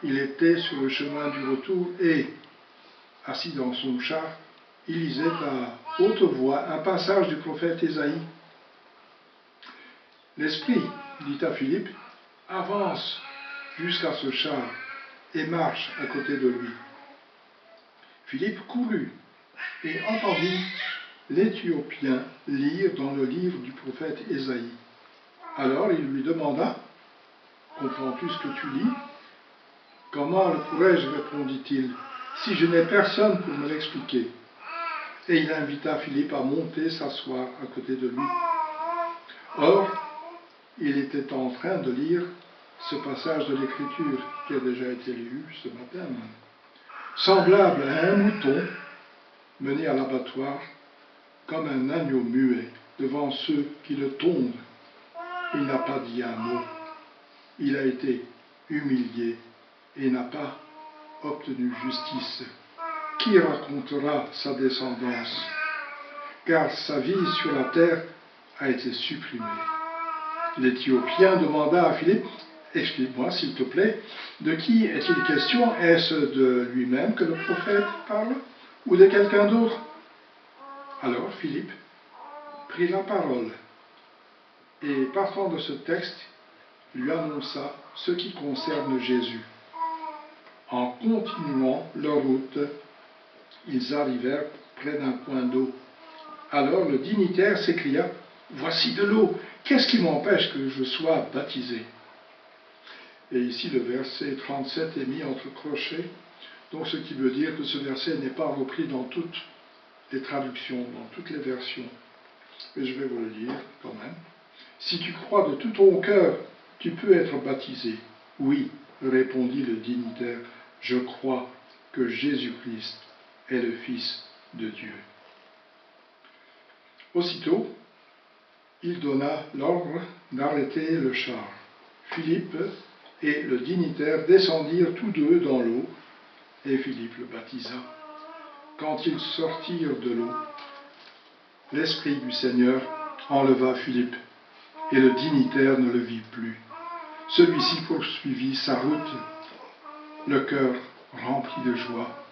S7: Il était sur le chemin du retour et, assis dans son char, il lisait à haute voix un passage du prophète Ésaïe. L'Esprit dit à Philippe, « Avance jusqu'à ce char et marche à côté de lui. » Philippe courut et entendit l'Éthiopien lire dans le livre du prophète Ésaïe. Alors il lui demanda, « Comprends-tu ce que tu lis » ? « Comment le pourrais-je, répondit-il, si je n'ai personne pour me l'expliquer ?» Et il invita Philippe à monter s'asseoir à côté de lui. Or, il était en train de lire ce passage de l'Écriture qui a déjà été lu ce matin. Semblable à un mouton mené à l'abattoir, comme un agneau muet devant ceux qui le tondent. Il n'a pas dit un mot. Il a été humilié et n'a pas obtenu justice. Qui racontera sa descendance? Car sa vie sur la terre a été supprimée. L'Éthiopien demanda à Philippe, « Explique-moi, s'il te plaît, de qui est-il question? Est-ce de lui-même que le prophète parle, ou de quelqu'un d'autre ?» Alors Philippe prit la parole, et partant de ce texte, lui annonça ce qui concerne Jésus. En continuant leur route, ils arrivèrent près d'un point d'eau. Alors le dignitaire s'écria, « Voici de l'eau, qu'est-ce qui m'empêche que je sois baptisé ?» Et ici le verset 37 est mis entre crochets, donc ce qui veut dire que ce verset n'est pas repris dans toutes les traductions, dans toutes les versions. Mais je vais vous le lire quand même. « Si tu crois de tout ton cœur, tu peux être baptisé. » « Oui, répondit le dignitaire, je crois que Jésus-Christ est le Fils de Dieu. » Aussitôt, il donna l'ordre d'arrêter le char. Philippe et le dignitaire descendirent tous deux dans l'eau, et Philippe le baptisa. Quand ils sortirent de l'eau, l'Esprit du Seigneur enleva Philippe, et le dignitaire ne le vit plus. Celui-ci poursuivit sa route, le cœur rempli de joie.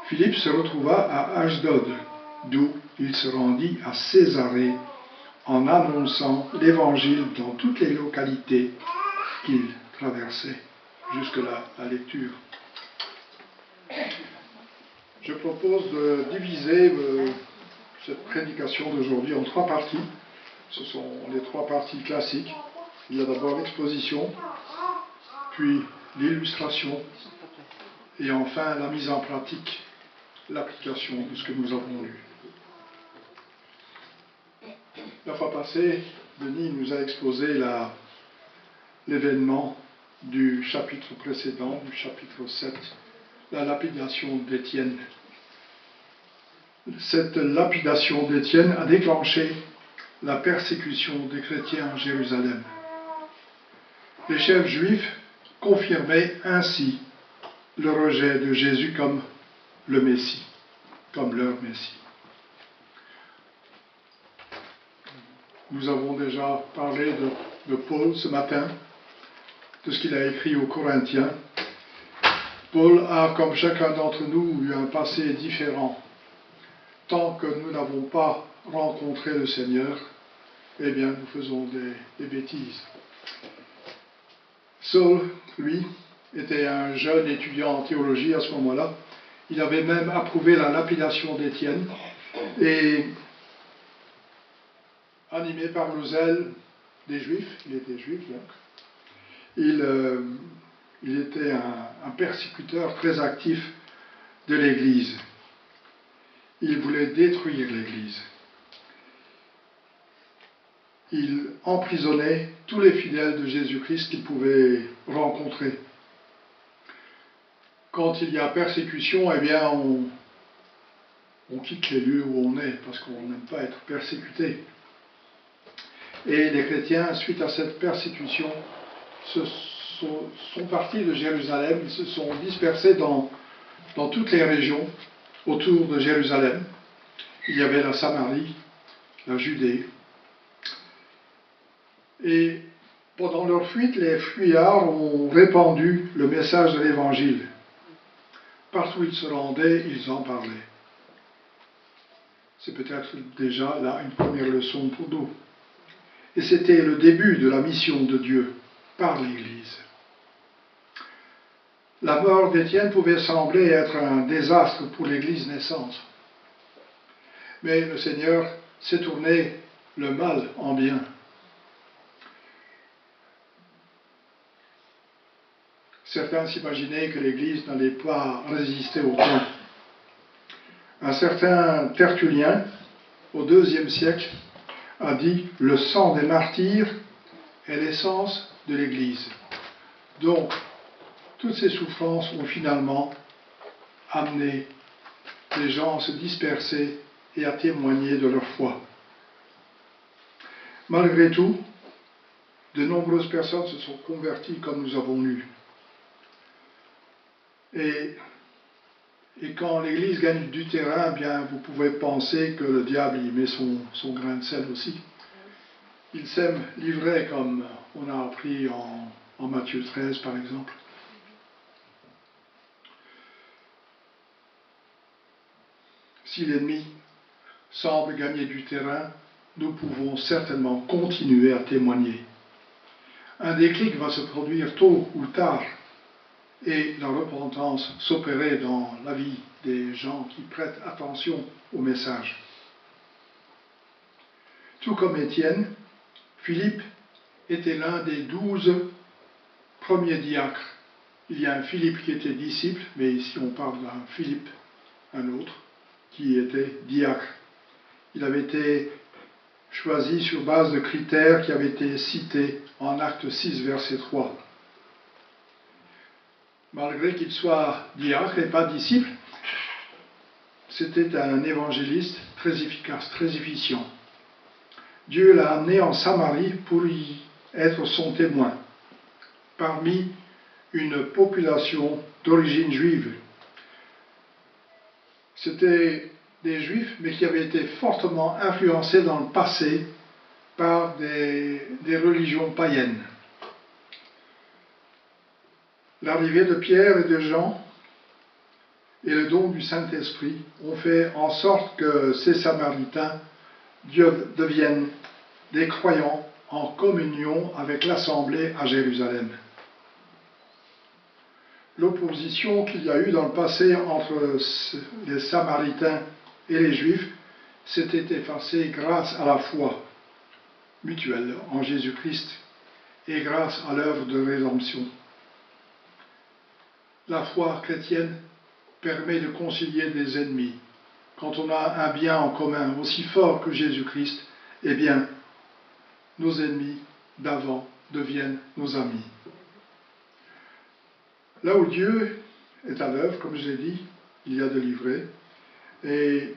S7: Philippe se retrouva à Ashdod, d'où il se rendit à Césarée en annonçant l'Évangile dans toutes les localités qu'il traversait. Jusque-là, la lecture. Je propose de diviser cette prédication d'aujourd'hui en 3 parties. Ce sont les 3 parties classiques. Il y a d'abord l'exposition, puis l'illustration, et enfin la mise en pratique, l'application de ce que nous avons lu. La fois passée, Denis nous a exposé l'événement du chapitre précédent, du chapitre 7, la lapidation d'Étienne. Cette lapidation d'Étienne a déclenché la persécution des chrétiens en Jérusalem. Les chefs juifs confirmaient ainsi le rejet de Jésus comme le Messie, comme leur Messie. Nous avons déjà parlé de Paul ce matin, de ce qu'il a écrit aux Corinthiens. Paul a, comme chacun d'entre nous, eu un passé différent. Tant que nous n'avons pas rencontré le Seigneur, eh bien, nous faisons des bêtises. Saul, lui, était un jeune étudiant en théologie à ce moment-là. Il avait même approuvé la lapidation d'Étienne et, animé par le zèle des Juifs, il était juif donc, il était un persécuteur très actif de l'Église. Il voulait détruire l'Église. Il emprisonnait tous les fidèles de Jésus-Christ qu'il pouvait rencontrer. Quand il y a persécution, eh bien, on quitte les lieux où on est, parce qu'on n'aime pas être persécuté. Et les chrétiens, suite à cette persécution, sont partis de Jérusalem, ils se sont dispersés dans toutes les régions autour de Jérusalem. Il y avait la Samarie, la Judée. Et pendant leur fuite, les fuyards ont répandu le message de l'Évangile. Partout où ils se rendaient, ils en parlaient. C'est peut-être déjà là une première leçon pour nous. Et c'était le début de la mission de Dieu par l'Église. La mort d'Étienne pouvait sembler être un désastre pour l'Église naissante. Mais le Seigneur s'est tourné le mal en bien. Certains s'imaginaient que l'Église n'allait pas résister au temps. Un certain Tertullien, au IIe siècle, a dit « Le sang des martyrs est l'essence de l'Église ». Donc, toutes ces souffrances ont finalement amené les gens à se disperser et à témoigner de leur foi. Malgré tout, de nombreuses personnes se sont converties comme nous avons lu. Et quand l'Église gagne du terrain, bien, vous pouvez penser que le diable y met son grain de sel aussi. Il sème l'ivraie, comme on a appris en Matthieu 13, par exemple. Si l'ennemi semble gagner du terrain, nous pouvons certainement continuer à témoigner. Un déclic va se produire tôt ou tard, et la repentance s'opérer dans la vie des gens qui prêtent attention au message. Tout comme Étienne, Philippe était l'un des 12 premiers diacres. Il y a un Philippe qui était disciple, mais ici on parle d'un Philippe, un autre, qui était diacre. Il avait été choisi sur base de critères qui avaient été cités en Acte 6, verset 3. Malgré qu'il soit diacre et pas disciple, c'était un évangéliste très efficace, très efficient. Dieu l'a amené en Samarie pour y être son témoin, parmi une population d'origine juive. C'était des Juifs, mais qui avaient été fortement influencés dans le passé par des religions païennes. L'arrivée de Pierre et de Jean et le don du Saint-Esprit ont fait en sorte que ces Samaritains deviennent des croyants en communion avec l'Assemblée à Jérusalem. L'opposition qu'il y a eu dans le passé entre les Samaritains et les Juifs s'était effacée grâce à la foi mutuelle en Jésus-Christ et grâce à l'œuvre de rédemption. La foi chrétienne permet de concilier des ennemis. Quand on a un bien en commun aussi fort que Jésus-Christ, eh bien, nos ennemis d'avant deviennent nos amis. Là où Dieu est à l'œuvre, comme je l'ai dit, il y a de l'ivraie. Et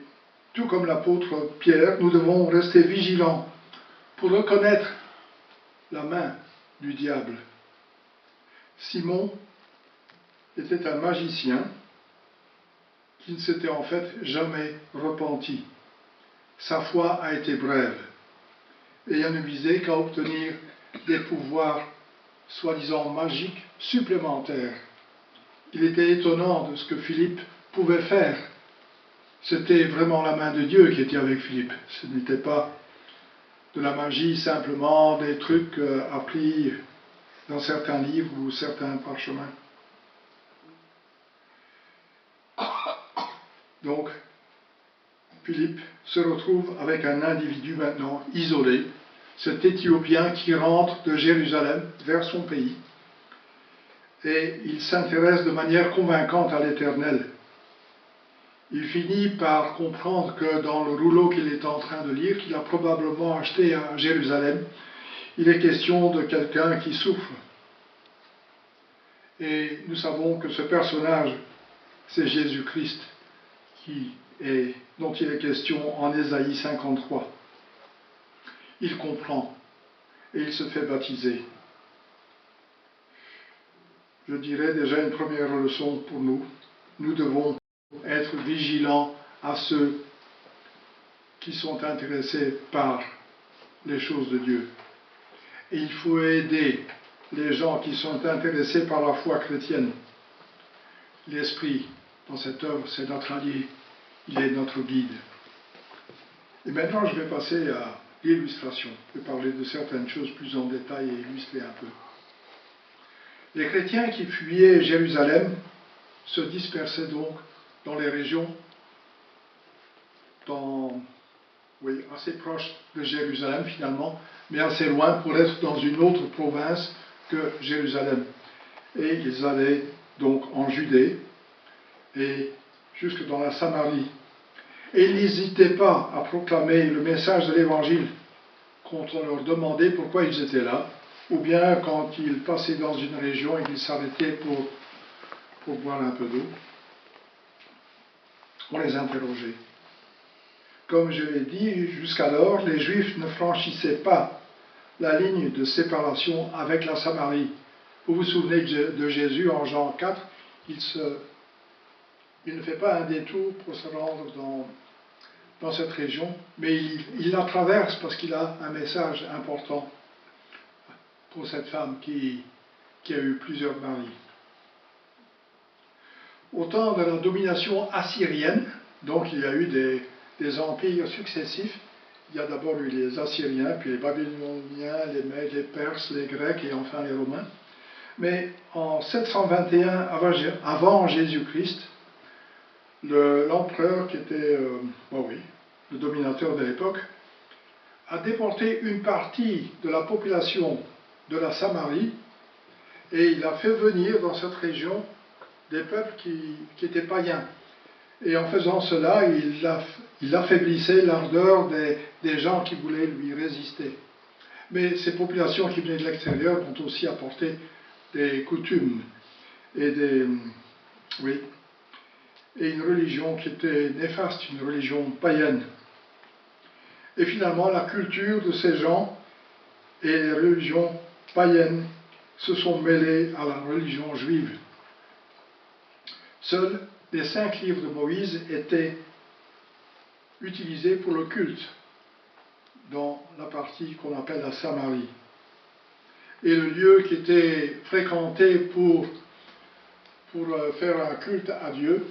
S7: tout comme l'apôtre Pierre, nous devons rester vigilants pour reconnaître la main du diable. Simon était un magicien qui ne s'était en fait jamais repenti. Sa foi a été brève, ayant ne visé qu'à obtenir des pouvoirs soi-disant magiques supplémentaires. Il était étonnant de ce que Philippe pouvait faire. C'était vraiment la main de Dieu qui était avec Philippe. Ce n'était pas de la magie, simplement des trucs appris dans certains livres ou certains parchemins. Donc, Philippe se retrouve avec un individu maintenant isolé, cet Éthiopien qui rentre de Jérusalem vers son pays, et il s'intéresse de manière convaincante à l'Éternel. Il finit par comprendre que dans le rouleau qu'il est en train de lire, qu'il a probablement acheté à Jérusalem, il est question de quelqu'un qui souffre. Et nous savons que ce personnage, c'est Jésus-Christ, dont il est question en Ésaïe 53. Il comprend et il se fait baptiser. Je dirais déjà une première leçon pour nous. Nous devons être vigilants à ceux qui sont intéressés par les choses de Dieu. Et il faut aider les gens qui sont intéressés par la foi chrétienne. L'Esprit, dans cette œuvre, c'est notre allié. Il est notre guide. Et maintenant, je vais passer à l'illustration. Je vais parler de certaines choses plus en détail et illustrer un peu. Les chrétiens qui fuyaient Jérusalem se dispersaient donc dans les régions assez proches de Jérusalem finalement, mais assez loin pour être dans une autre province que Jérusalem. Et ils allaient donc en Judée et jusque dans la Samarie. Et ils n'hésitaient pas à proclamer le message de l'Évangile quand on leur demandait pourquoi ils étaient là, ou bien quand ils passaient dans une région et qu'ils s'arrêtaient pour boire un peu d'eau. On les interrogeait. Comme je l'ai dit, jusqu'alors, les Juifs ne franchissaient pas la ligne de séparation avec la Samarie. Vous vous souvenez de Jésus en Jean 4, il ne fait pas un détour pour se rendre dans cette région, mais il la traverse parce qu'il a un message important pour cette femme qui a eu plusieurs maris. Au temps de la domination assyrienne, donc il y a eu des empires successifs. Il y a d'abord eu les Assyriens, puis les Babyloniens, les Mèdes, les Perses, les Grecs et enfin les Romains. Mais en 721 avant Jésus-Christ, l'empereur qui était le dominateur de l'époque, a déporté une partie de la population de la Samarie et il a fait venir dans cette région des peuples qui étaient païens. Et en faisant cela, il affaiblissait l'ardeur des gens qui voulaient lui résister. Mais ces populations qui venaient de l'extérieur ont aussi apporté des coutumes et une religion qui était néfaste, une religion païenne. Et finalement, la culture de ces gens et les religions païennes se sont mêlées à la religion juive. Seuls les 5 livres de Moïse étaient utilisés pour le culte dans la partie qu'on appelle la Samarie. Et le lieu qui était fréquenté pour faire un culte à Dieu,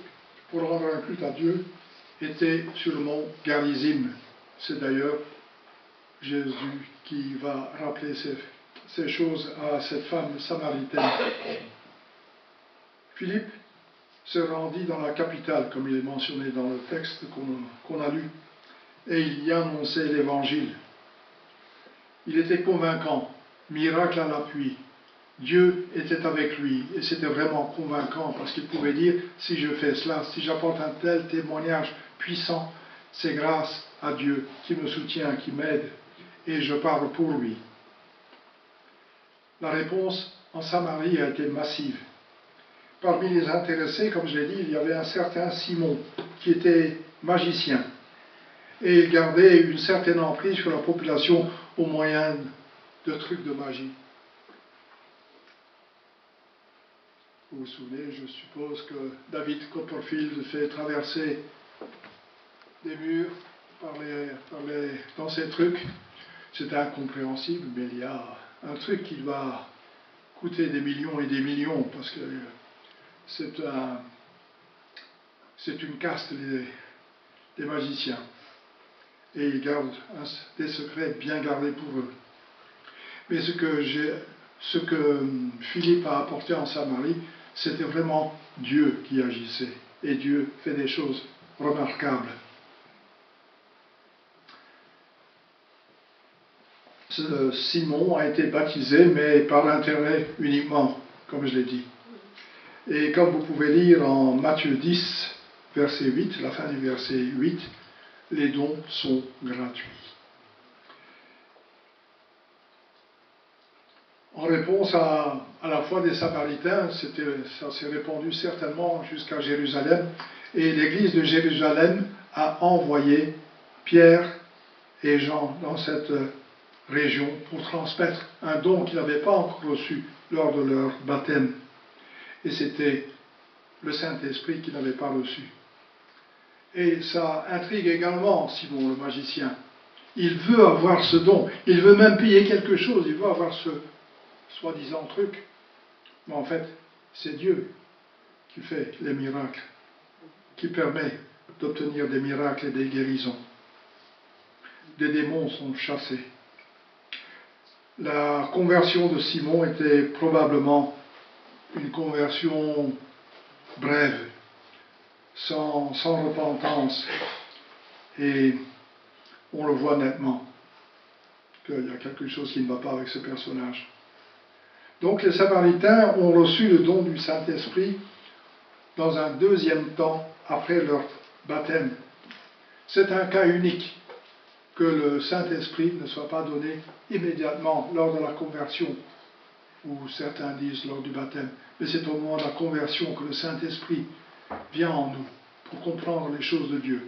S7: pour rendre un culte à Dieu, était sur le mont Garizim. C'est d'ailleurs Jésus qui va rappeler ces choses à cette femme samaritaine. Philippe se rendit dans la capitale, comme il est mentionné dans le texte qu'on a lu, et il y annonçait l'évangile. Il était convaincant, miracle à l'appui. Dieu était avec lui, et c'était vraiment convaincant, parce qu'il pouvait dire, si je fais cela, si j'apporte un tel témoignage puissant, c'est grâce à Dieu qui me soutient, qui m'aide, et je parle pour lui. La réponse en Samarie a été massive. Parmi les intéressés, comme je l'ai dit, il y avait un certain Simon, qui était magicien, et il gardait une certaine emprise sur la population au moyen de trucs de magie. Vous vous souvenez, je suppose que David Copperfield fait traverser des murs dans ces trucs. C'est incompréhensible, mais il y a un truc qui va coûter des millions et des millions, parce que c'est une caste des magiciens. Et ils gardent des secrets bien gardés pour eux. Mais ce que Philippe a apporté en Samarie, c'était vraiment Dieu qui agissait. Et Dieu fait des choses remarquables. Ce Simon a été baptisé, mais par l'intérêt uniquement, comme je l'ai dit. Et comme vous pouvez lire en Matthieu 10, verset 8, la fin du verset 8, les dons sont gratuits. En réponse à la foi des Samaritains, ça s'est répandu certainement jusqu'à Jérusalem, et l'église de Jérusalem a envoyé Pierre et Jean dans cette région pour transmettre un don qu'ils n'avaient pas encore reçu lors de leur baptême. Et c'était le Saint-Esprit qu'ils n'avaient pas reçu. Et ça intrigue également Simon le magicien. Il veut avoir ce don, il veut même payer quelque chose, il veut avoir ce soi-disant truc. Mais en fait, c'est Dieu qui fait les miracles, qui permet d'obtenir des miracles et des guérisons. Des démons sont chassés. La conversion de Simon était probablement une conversion brève, sans repentance. Et on le voit nettement qu'il y a quelque chose qui ne va pas avec ce personnage. Donc les Samaritains ont reçu le don du Saint-Esprit dans un deuxième temps après leur baptême. C'est un cas unique que le Saint-Esprit ne soit pas donné immédiatement lors de la conversion, ou certains disent lors du baptême, mais c'est au moment de la conversion que le Saint-Esprit vient en nous pour comprendre les choses de Dieu.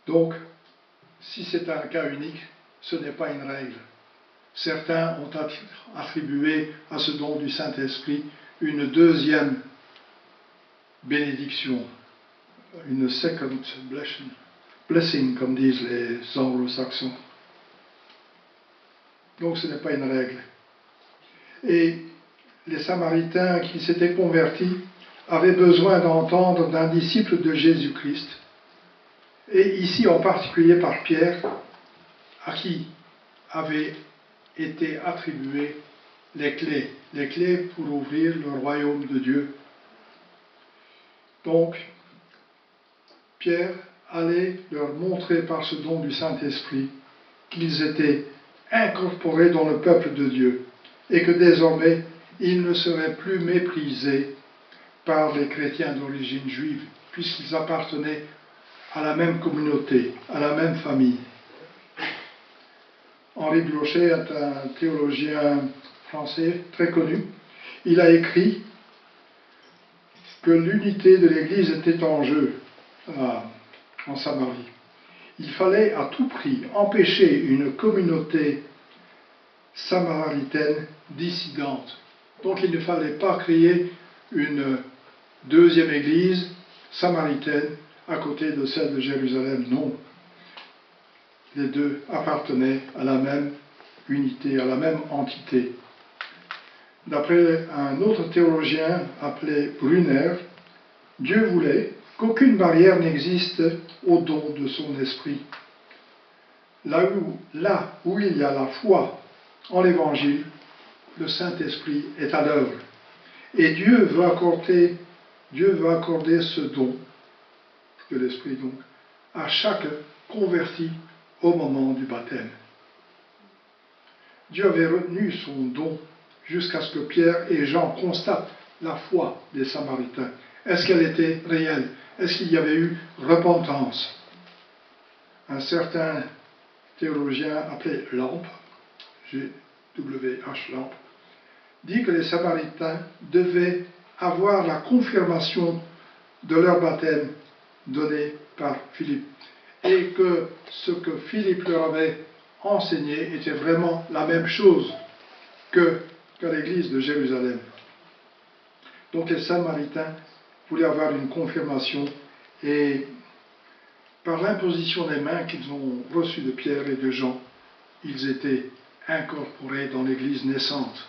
S7: Donc, si c'est un cas unique, ce n'est pas une règle. Certains ont attribué à ce don du Saint-Esprit une deuxième bénédiction, une second blessing, comme disent les anglo-saxons. Donc ce n'est pas une règle. Et les Samaritains qui s'étaient convertis avaient besoin d'entendre d'un disciple de Jésus-Christ, et ici en particulier par Pierre, à qui avaient été attribuées les clés pour ouvrir le royaume de Dieu. Donc, Pierre allait leur montrer par ce don du Saint-Esprit qu'ils étaient incorporés dans le peuple de Dieu et que désormais ils ne seraient plus méprisés par les chrétiens d'origine juive, puisqu'ils appartenaient à la même communauté, à la même famille. Henri Blocher est un théologien français très connu. Il a écrit que l'unité de l'Église était en jeu en Samarie. Il fallait à tout prix empêcher une communauté samaritaine dissidente. Donc il ne fallait pas créer une deuxième Église samaritaine à côté de celle de Jérusalem. Non. Les deux appartenaient à la même unité, à la même entité. D'après un autre théologien appelé Brunner, Dieu voulait qu'aucune barrière n'existe au don de son esprit. Là où il y a la foi en l'Évangile, le Saint-Esprit est à l'œuvre. Et Dieu veut accorder ce don, de l'Esprit donc, à chaque converti au moment du baptême. Dieu avait retenu son don jusqu'à ce que Pierre et Jean constatent la foi des Samaritains. Est-ce qu'elle était réelle? Est-ce qu'il y avait eu repentance? Un certain théologien appelé Lampe, G.W.H. Lampe, dit que les Samaritains devaient avoir la confirmation de leur baptême donné par Philippe, et que ce que Philippe leur avait enseigné était vraiment la même chose qu'à l'église de Jérusalem. Donc les Samaritains voulaient avoir une confirmation, et par l'imposition des mains qu'ils ont reçue de Pierre et de Jean, ils étaient incorporés dans l'église naissante.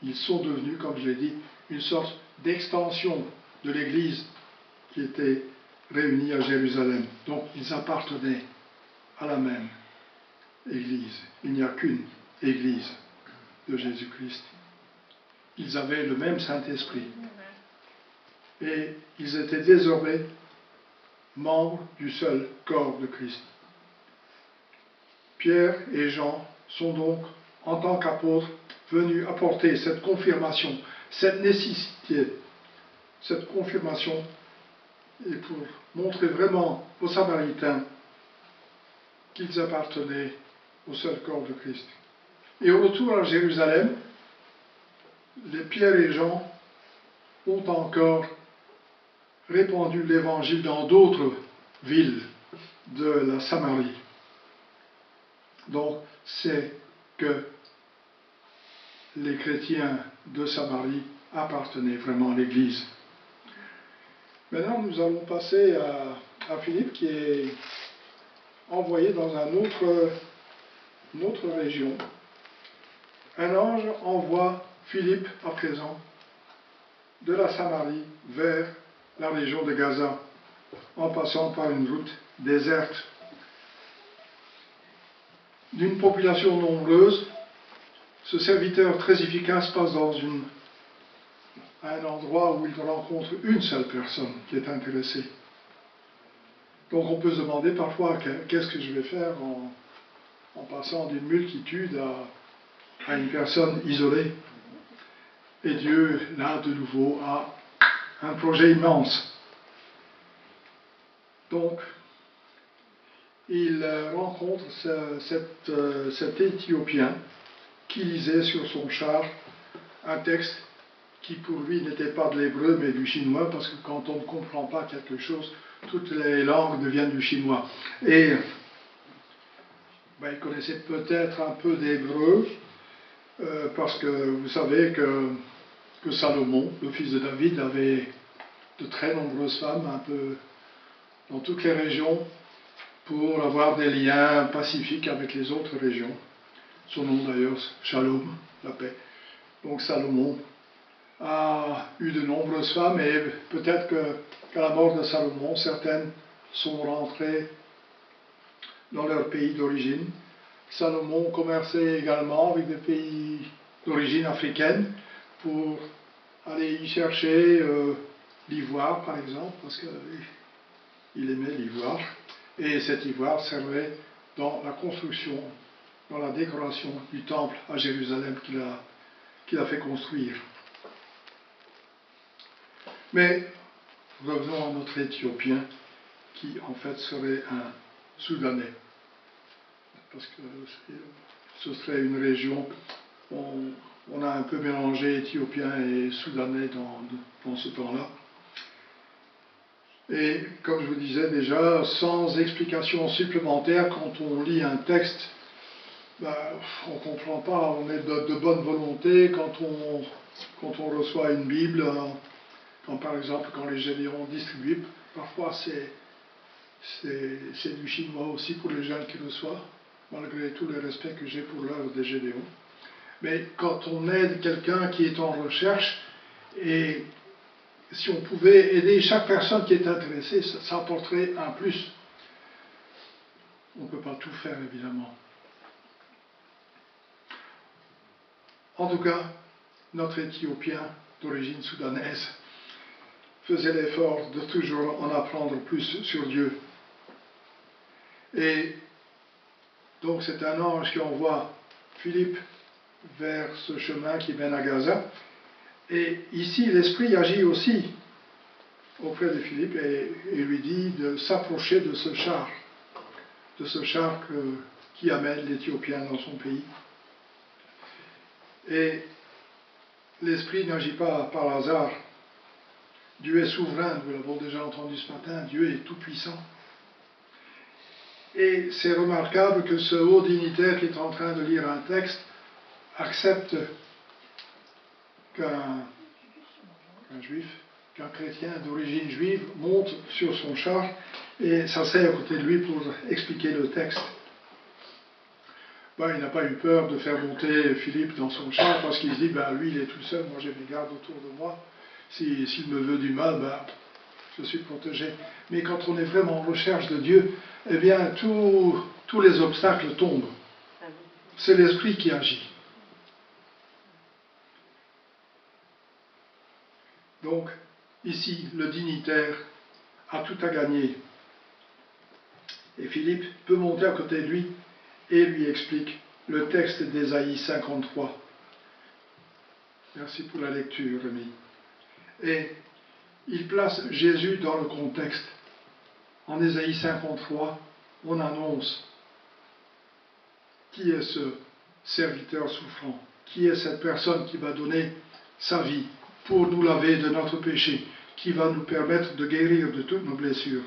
S7: Ils sont devenus, comme je l'ai dit, une sorte d'extension de l'église qui était réunie à Jérusalem. Donc ils appartenaient à la même église. Il n'y a qu'une église de Jésus-Christ. Ils avaient le même Saint-Esprit. Et ils étaient désormais membres du seul corps de Christ. Pierre et Jean sont donc, en tant qu'apôtres, venus apporter cette confirmation, cette nécessité, cette confirmation, et pour montrer vraiment aux Samaritains qu'ils appartenaient au seul corps de Christ. Et au retour à Jérusalem, les Pierre et Jean ont encore répandu l'évangile dans d'autres villes de la Samarie. Donc, c'est que les chrétiens de Samarie appartenaient vraiment à l'Église. Maintenant, nous allons passer à Philippe, qui est envoyé dans une autre région. Un ange envoie Philippe, à présent, de la Samarie vers la région de Gaza, en passant par une route déserte. D'une population nombreuse, ce serviteur très efficace passe dans un endroit où il rencontre une seule personne qui est intéressée. Donc on peut se demander parfois qu'est-ce que je vais faire en passant d'une multitude à une personne isolée. Et Dieu, là, de nouveau, a un projet immense. Donc, il rencontre cet Éthiopien qui lisait sur son char un texte qui pour lui n'était pas de l'hébreu mais du chinois, parce que quand on ne comprend pas quelque chose, toutes les langues deviennent du chinois. Et il connaissait peut-être un peu d'hébreu, parce que vous savez que Salomon, le fils de David, avait de très nombreuses femmes, un peu dans toutes les régions, pour avoir des liens pacifiques avec les autres régions. Son nom d'ailleurs, Shalom, la paix. Donc Salomon a eu de nombreuses femmes, et peut-être qu'à la mort de Salomon, certaines sont rentrées dans leur pays d'origine. Salomon commerçait également avec des pays d'origine africaine pour aller y chercher l'ivoire, par exemple, parce qu'il aimait l'ivoire. Et cet ivoire servait dans la construction, dans la décoration du temple à Jérusalem qu'il a fait construire. Mais revenons à notre Éthiopien, qui en fait serait un Soudanais. Parce que ce serait une région On a un peu mélangé Éthiopiens et Soudanais dans ce temps-là. Et comme je vous disais déjà, sans explication supplémentaire, quand on lit un texte, on ne comprend pas, on est de bonne volonté quand on reçoit une Bible, par exemple quand les Gédéons distribuent, parfois c'est du chinois aussi pour les jeunes qui reçoivent, malgré tout le respect que j'ai pour l'œuvre des Gédéons. Mais quand on aide quelqu'un qui est en recherche, et si on pouvait aider chaque personne qui est intéressée, ça apporterait un plus. On ne peut pas tout faire, évidemment. En tout cas, notre Éthiopien d'origine soudanaise faisait l'effort de toujours en apprendre plus sur Dieu. Et donc c'est un ange qui envoie Philippe vers ce chemin qui mène à Gaza. Et ici, l'Esprit agit aussi auprès de Philippe et lui dit de s'approcher de ce char qui amène l'Éthiopien dans son pays. Et l'Esprit n'agit pas par hasard. Dieu est souverain, nous l'avons déjà entendu ce matin, Dieu est tout-puissant. Et c'est remarquable que ce haut dignitaire qui est en train de lire un texte accepte qu'un chrétien d'origine juive monte sur son char et s'assied à côté de lui pour expliquer le texte. Il n'a pas eu peur de faire monter Philippe dans son char parce qu'il se dit, lui il est tout seul, moi j'ai mes gardes autour de moi, s'il me veut du mal, je suis protégé. Mais quand on est vraiment en recherche de Dieu, eh bien tous les obstacles tombent. C'est l'Esprit qui agit. Donc, ici, le dignitaire a tout à gagner. Et Philippe peut monter à côté de lui et lui explique le texte d'Ésaïe 53. Merci pour la lecture, Rémi. Et il place Jésus dans le contexte. En Ésaïe 53, on annonce qui est ce serviteur souffrant, qui est cette personne qui va donner sa vie pour nous laver de notre péché, qui va nous permettre de guérir de toutes nos blessures.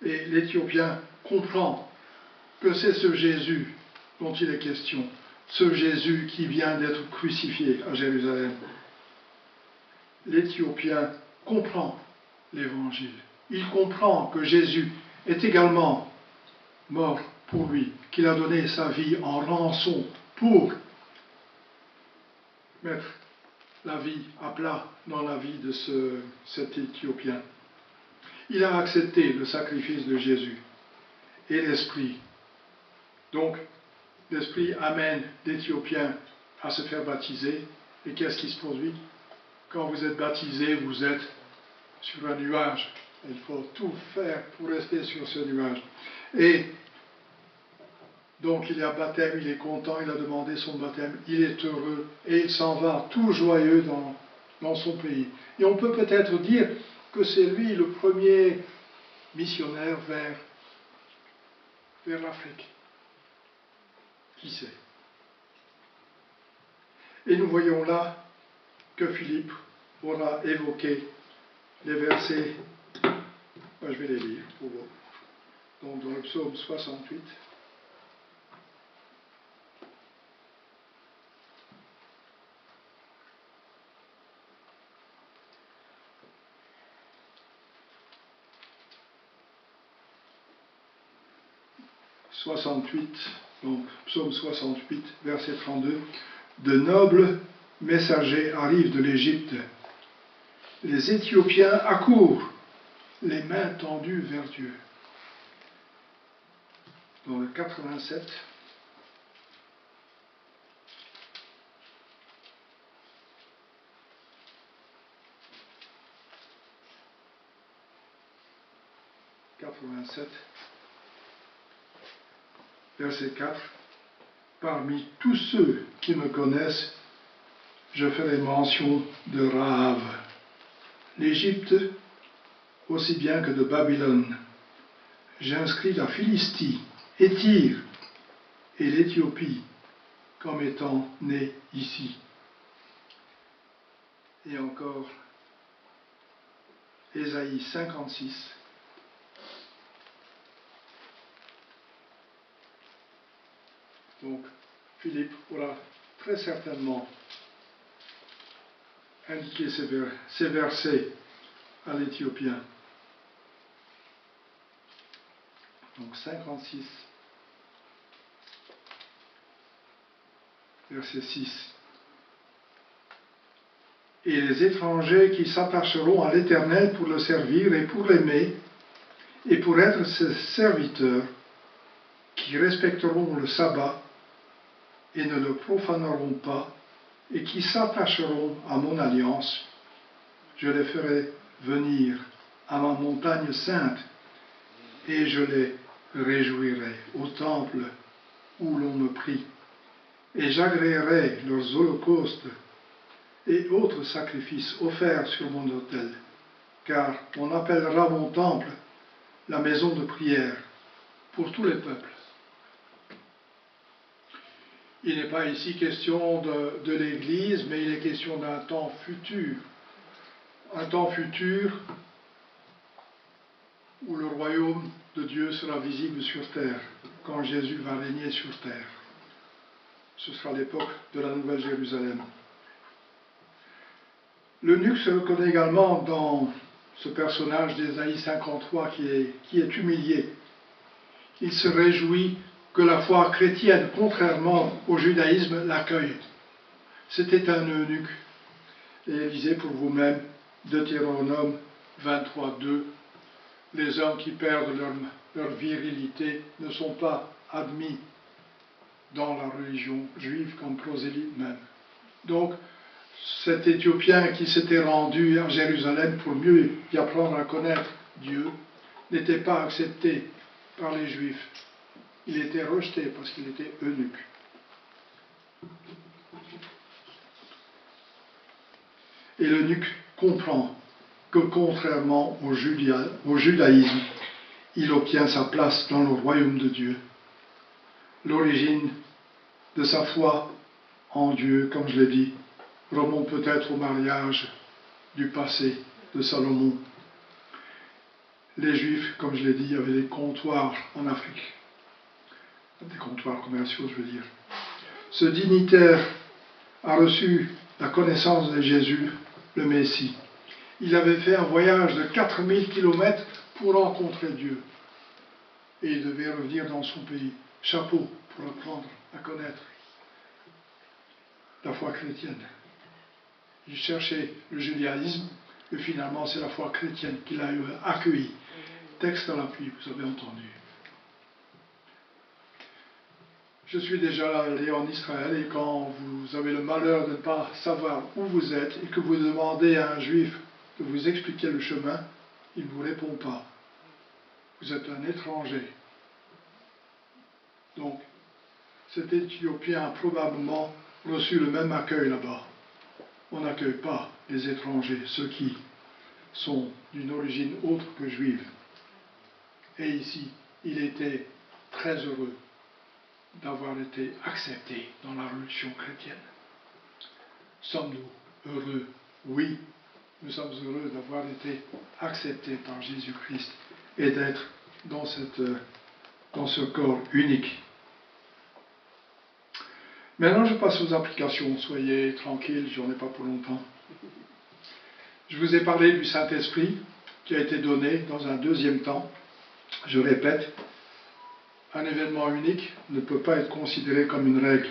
S7: Et l'Éthiopien comprend que c'est ce Jésus dont il est question, ce Jésus qui vient d'être crucifié à Jérusalem. L'Éthiopien comprend l'Évangile. Il comprend que Jésus est également mort pour lui, qu'il a donné sa vie en rançon pour mettre la vie à plat dans la vie de cet Éthiopien. Il a accepté le sacrifice de Jésus et l'Esprit. Donc, l'Esprit amène l'Éthiopien à se faire baptiser. Et qu'est-ce qui se produit? Quand vous êtes baptisé, vous êtes sur un nuage. Il faut tout faire pour rester sur ce nuage. Et donc il y a baptême, il est content, il a demandé son baptême, il est heureux et il s'en va tout joyeux dans son pays. Et on peut peut-être dire que c'est lui le premier missionnaire vers l'Afrique. Qui sait? Et nous voyons là que Philippe aura évoqué les versets, je vais les lire pour vous. Donc dans le psaume 68. Donc psaume 68, verset 32. De nobles messagers arrivent de l'Égypte. Les Éthiopiens accourent, les mains tendues vers Dieu. Dans le 87, verset 4, parmi tous ceux qui me connaissent, je ferai mention de Rahab, l'Égypte aussi bien que de Babylone. J'inscris la Philistie, et Tyr et l'Éthiopie comme étant né ici. Et encore, Ésaïe 56. Donc, Philippe aura très certainement indiqué ces versets à l'Éthiopien. Donc 56, verset 6. Et les étrangers qui s'attacheront à l'Éternel pour le servir et pour l'aimer, et pour être ses serviteurs, qui respecteront le sabbat et ne le profaneront pas, et qui s'attacheront à mon alliance, je les ferai venir à ma montagne sainte, et je les réjouirai au temple où l'on me prie, et j'agréerai leurs holocaustes et autres sacrifices offerts sur mon autel, car on appellera mon temple la maison de prière pour tous les peuples. Il n'est pas ici question de l'Église, mais il est question d'un temps futur. Un temps futur où le royaume de Dieu sera visible sur terre, quand Jésus va régner sur terre. Ce sera l'époque de la Nouvelle Jérusalem. L'eunuque se reconnaît également dans ce personnage d'Ésaïe 53 qui est humilié. Il se réjouit que la foi chrétienne, contrairement au judaïsme, l'accueille. C'était un eunuque. Et lisez pour vous-même Deutéronome 23:2. Les hommes qui perdent leur virilité ne sont pas admis dans la religion juive comme prosélytes même. Donc, cet Éthiopien qui s'était rendu à Jérusalem pour mieux y apprendre à connaître Dieu n'était pas accepté par les Juifs. Il était rejeté parce qu'il était eunuque. Et l'eunuque comprend que contrairement au judaïsme, il obtient sa place dans le royaume de Dieu. L'origine de sa foi en Dieu, comme je l'ai dit, remonte peut-être au mariage du passé de Salomon. Les Juifs, comme je l'ai dit, avaient des comptoirs en Afrique. Des comptoirs commerciaux, je veux dire. Ce dignitaire a reçu la connaissance de Jésus, le Messie. Il avait fait un voyage de 4000 km pour rencontrer Dieu. Et il devait revenir dans son pays. Chapeau pour apprendre à connaître la foi chrétienne. Il cherchait le judaïsme, et finalement c'est la foi chrétienne qu'il a accueillie. Texte à l'appui, vous avez entendu. Je suis déjà allé en Israël et quand vous avez le malheur de ne pas savoir où vous êtes et que vous demandez à un juif de vous expliquer le chemin, il ne vous répond pas. Vous êtes un étranger. Donc, cet Éthiopien a probablement reçu le même accueil là-bas. On n'accueille pas les étrangers, ceux qui sont d'une origine autre que juive. Et ici, il était très heureux d'avoir été accepté dans la religion chrétienne. Sommes-nous heureux? Oui, nous sommes heureux d'avoir été acceptés par Jésus-Christ et d'être dans ce corps unique. Maintenant, je passe aux applications. Soyez tranquilles, j'en ai pas pour longtemps. Je vous ai parlé du Saint-Esprit qui a été donné dans un deuxième temps. Je répète, un événement unique ne peut pas être considéré comme une règle.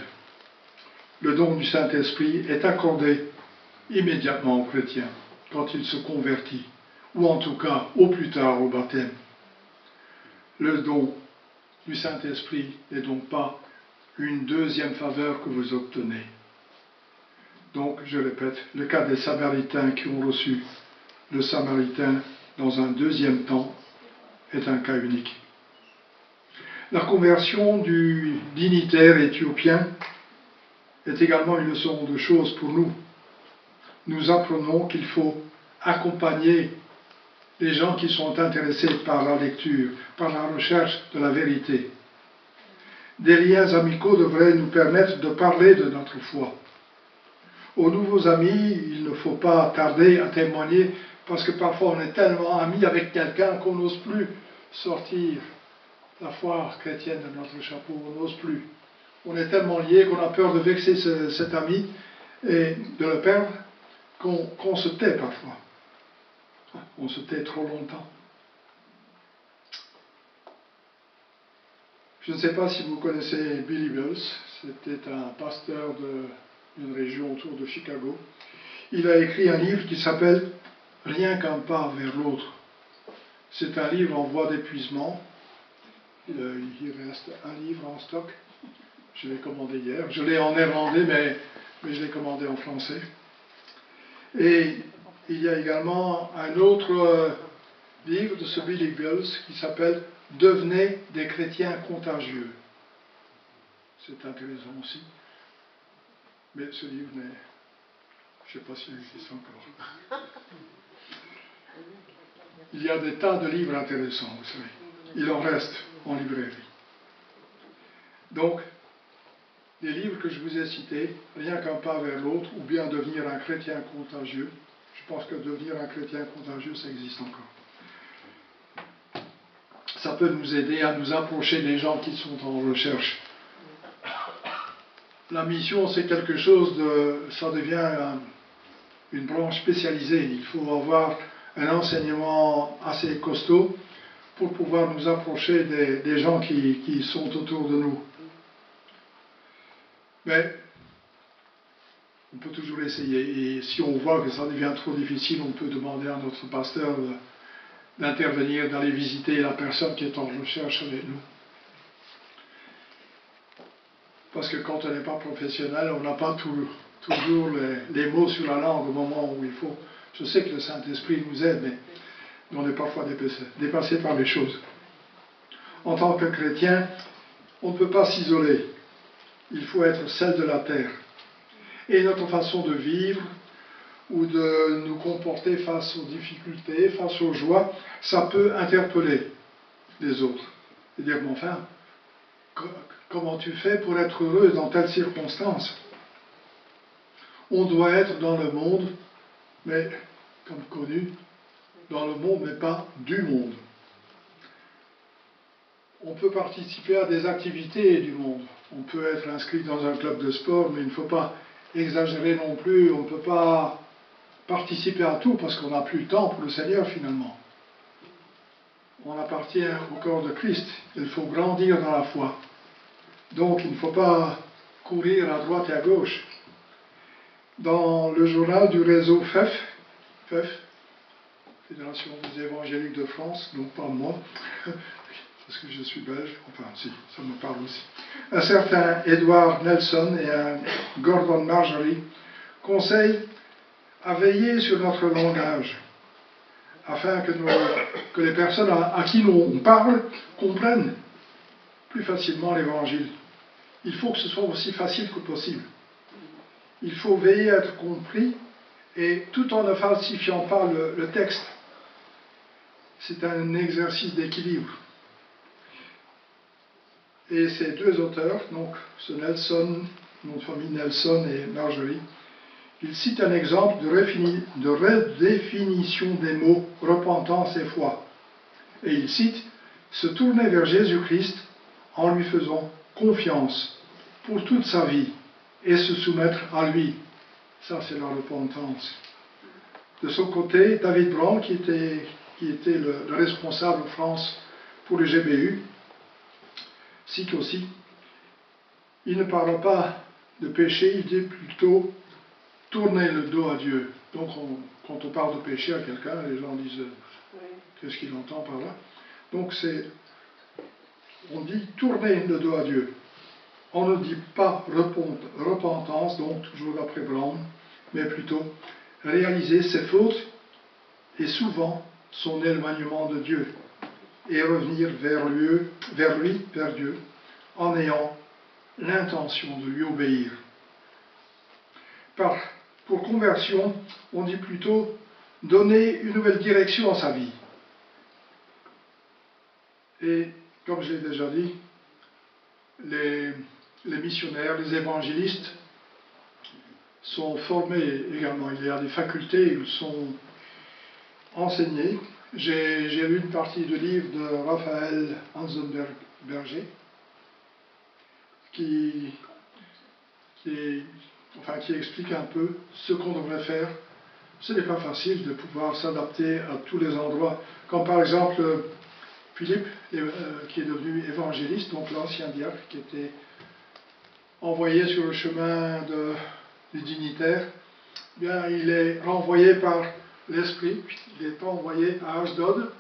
S7: Le don du Saint-Esprit est accordé immédiatement aux chrétiens quand il se convertit, ou en tout cas au plus tard au baptême. Le don du Saint-Esprit n'est donc pas une deuxième faveur que vous obtenez. Donc, je répète, le cas des Samaritains qui ont reçu le Samaritain dans un deuxième temps est un cas unique. La conversion du dignitaire éthiopien est également une leçon de choses pour nous. Nous apprenons qu'il faut accompagner les gens qui sont intéressés par la lecture, par la recherche de la vérité. des liens amicaux devraient nous permettre de parler de notre foi. Aux nouveaux amis, il ne faut pas tarder à témoigner, parce que parfois on est tellement amis avec quelqu'un qu'on n'ose plus sortir la foi chrétienne de notre chapeau, on n'ose plus. On est tellement liés qu'on a peur de vexer cet ami et de le perdre qu'on se tait parfois. On se tait trop longtemps. Je ne sais pas si vous connaissez Billy Bills, c'était un pasteur d'une région autour de Chicago. Il a écrit un livre qui s'appelle « Rien qu'un pas vers l'autre ». C'est un livre en voie d'épuisement. Il reste un livre en stock. Je l'ai commandé hier. Je l'ai en néerlandais, mais je l'ai commandé en français. Et il y a également un autre livre de ce Billy Bills qui s'appelle « Devenez des chrétiens contagieux ». C'est intéressant aussi. Mais ce livre n'est... Je ne sais pas s'il existe encore. Il y a des tas de livres intéressants, vous savez. Il en reste en librairie. Donc, les livres que je vous ai cités, Rien qu'un pas vers l'autre, ou bien Devenir un chrétien contagieux. Je pense que devenir un chrétien contagieux, ça existe encore. Ça peut nous aider à nous approcher des gens qui sont en recherche. La mission, c'est quelque chose de... ça devient une branche spécialisée. Il faut avoir un enseignement assez costaud pour pouvoir nous approcher des gens qui sont autour de nous. Mais on peut toujours essayer. Et si on voit que ça devient trop difficile, on peut demander à notre pasteur d'intervenir, d'aller visiter la personne qui est en recherche avec nous. Parce que quand on n'est pas professionnel, on n'a pas toujours les mots sur la langue au moment où il faut. Je sais que le Saint-Esprit nous aide, mais on est parfois dépassé par les choses. En tant que chrétien, on ne peut pas s'isoler. Il faut être sel de la terre. Et notre façon de vivre ou de nous comporter face aux difficultés, face aux joies, ça peut interpeller les autres. Et dire, mais enfin, comment tu fais pour être heureux dans telles circonstances? On doit être dans le monde, mais, comme connu, dans le monde, mais pas du monde. On peut participer à des activités du monde. On peut être inscrit dans un club de sport, mais il ne faut pas exagérer non plus. On ne peut pas participer à tout parce qu'on n'a plus le temps pour le Seigneur finalement. On appartient au corps de Christ. Il faut grandir dans la foi. Donc il ne faut pas courir à droite et à gauche. Dans le journal du réseau FEF, Fédération des évangéliques de France, donc pas moi, parce que je suis belge, enfin si, ça me parle aussi. Un certain Edward Nelson et un Gordon Margery conseillent à veiller sur notre langage, afin que les personnes à qui on parle comprennent plus facilement l'évangile. Il faut que ce soit aussi facile que possible. Il faut veiller à être compris, et tout en ne falsifiant pas le texte. C'est un exercice d'équilibre. Et ces deux auteurs, donc ce Nelson, nom de famille Nelson et Margery, ils citent un exemple de redéfinition des mots repentance et foi. Et ils citent se tourner vers Jésus-Christ en lui faisant confiance pour toute sa vie et se soumettre à lui. Ça, c'est la repentance. De son côté, David Brown, qui était le responsable en France pour le GBU, cite aussi, il ne parle pas de péché, il dit plutôt tourner le dos à Dieu. Donc, quand on parle de péché à quelqu'un, les gens disent qu'est-ce qu'il entend par là. Donc, on dit tourner le dos à Dieu. On ne dit pas repentance, donc toujours d'après Brown, mais plutôt réaliser ses fautes et souvent son éloignement de Dieu et revenir vers Dieu, en ayant l'intention de lui obéir. Pour conversion, on dit plutôt donner une nouvelle direction à sa vie. Et comme je l'ai déjà dit, les missionnaires, les évangélistes sont formés également. Il y a des facultés où ils sont enseignés. J'ai lu une partie de livre de Raphaël Hansenberger qui explique un peu ce qu'on devrait faire. Ce n'est pas facile de pouvoir s'adapter à tous les endroits. Comme par exemple Philippe, qui est devenu évangéliste, donc l'ancien diacre qui était envoyé sur le chemin du dignitaire, bien, il est renvoyé par l'Esprit, il est envoyé à Ashdod,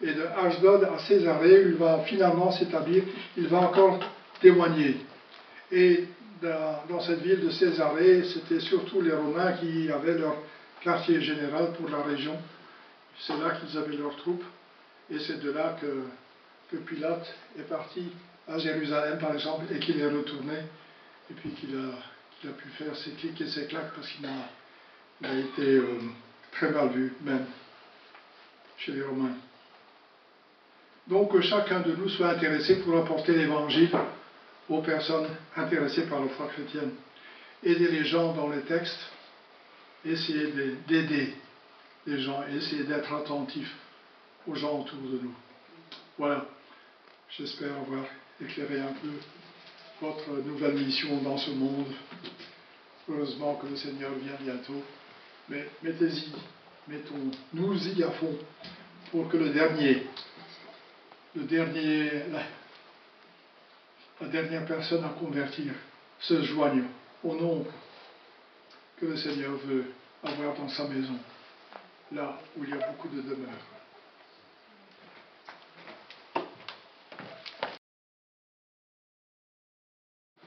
S7: et de Ashdod à Césarée, il va finalement s'établir, il va encore témoigner. Et dans cette ville de Césarée, c'était surtout les Romains qui avaient leur quartier général pour la région. C'est là qu'ils avaient leurs troupes, et c'est de là que Pilate est parti à Jérusalem, par exemple, et qu'il est retourné, et puis qu'il a pu faire ses clics et ses claques, parce qu'il a été très mal vu, même, chez les Romains. Donc, que chacun de nous soit intéressé pour apporter l'évangile aux personnes intéressées par la foi chrétienne. Aider les gens dans les textes, essayer d'aider les gens, essayer d'être attentif aux gens autour de nous. Voilà, j'espère avoir éclairé un peu votre nouvelle mission dans ce monde. Heureusement que le Seigneur vient bientôt, mais mettez-y, mettons-nous-y à fond pour que la dernière personne à convertir se joigne au nombre que le Seigneur veut avoir dans sa maison, là où il y a beaucoup de demeures.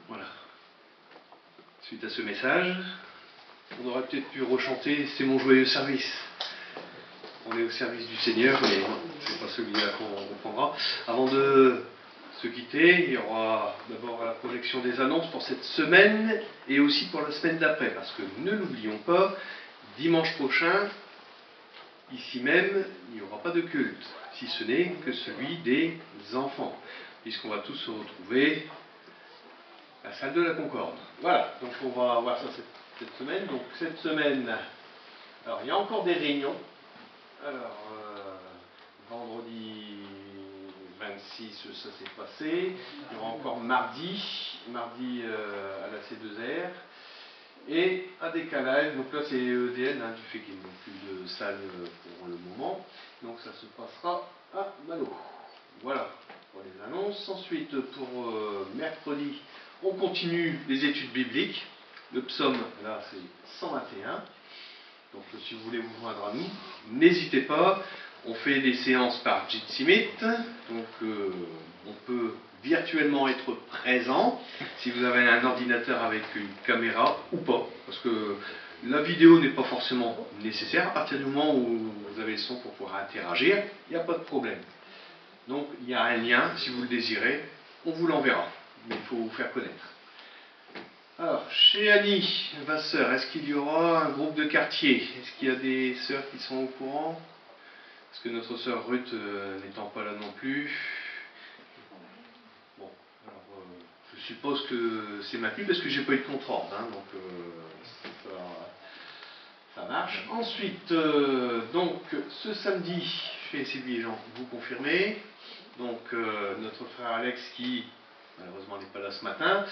S1: Voilà. Suite à ce message, on aurait peut-être pu rechanter « C'est mon joyeux service ». On est au service du Seigneur, mais c'est pas celui-là qu'on prendra. Avant de se quitter, il y aura d'abord la projection des annonces pour cette semaine et aussi pour la semaine d'après, parce que ne l'oublions pas, dimanche prochain, ici même, il n'y aura pas de culte, si ce n'est que celui des enfants, puisqu'on va tous se retrouver à la salle de la Concorde. Voilà, donc on va voir ça cette semaine. Donc cette semaine, alors il y a encore des réunions. Alors, vendredi 26, ça s'est passé. Il y aura encore mardi à la C2R. Et un décalage, donc là c'est EDN, du fait qu'il n'y a plus de salle pour le moment. Donc ça se passera à Malo. Voilà pour les annonces. Ensuite, pour mercredi, on continue les études bibliques. Le psaume, là c'est 121. Donc si vous voulez vous joindre à nous, n'hésitez pas. On fait des séances par Jitsi Meet, donc on peut virtuellement être présent, si vous avez un ordinateur avec une caméra ou pas, parce que la vidéo n'est pas forcément nécessaire. À partir du moment où vous avez le son pour pouvoir interagir, il n'y a pas de problème. Donc il y a un lien, si vous le désirez, on vous l'enverra, mais il faut vous faire connaître. Alors, chez Annie, ma sœur, est-ce qu'il y aura un groupe de quartier? Est-ce qu'il y a des sœurs qui sont au courant? Parce que notre sœur Ruth n'étant pas là non plus. Bon, alors je suppose que c'est maintenu parce que j'ai pas eu de contre-ordre, hein, donc ça marche. Ensuite, donc ce samedi, chez Sylvie et Jean, vous confirmez. Donc notre frère Alex qui malheureusement n'est pas là ce matin,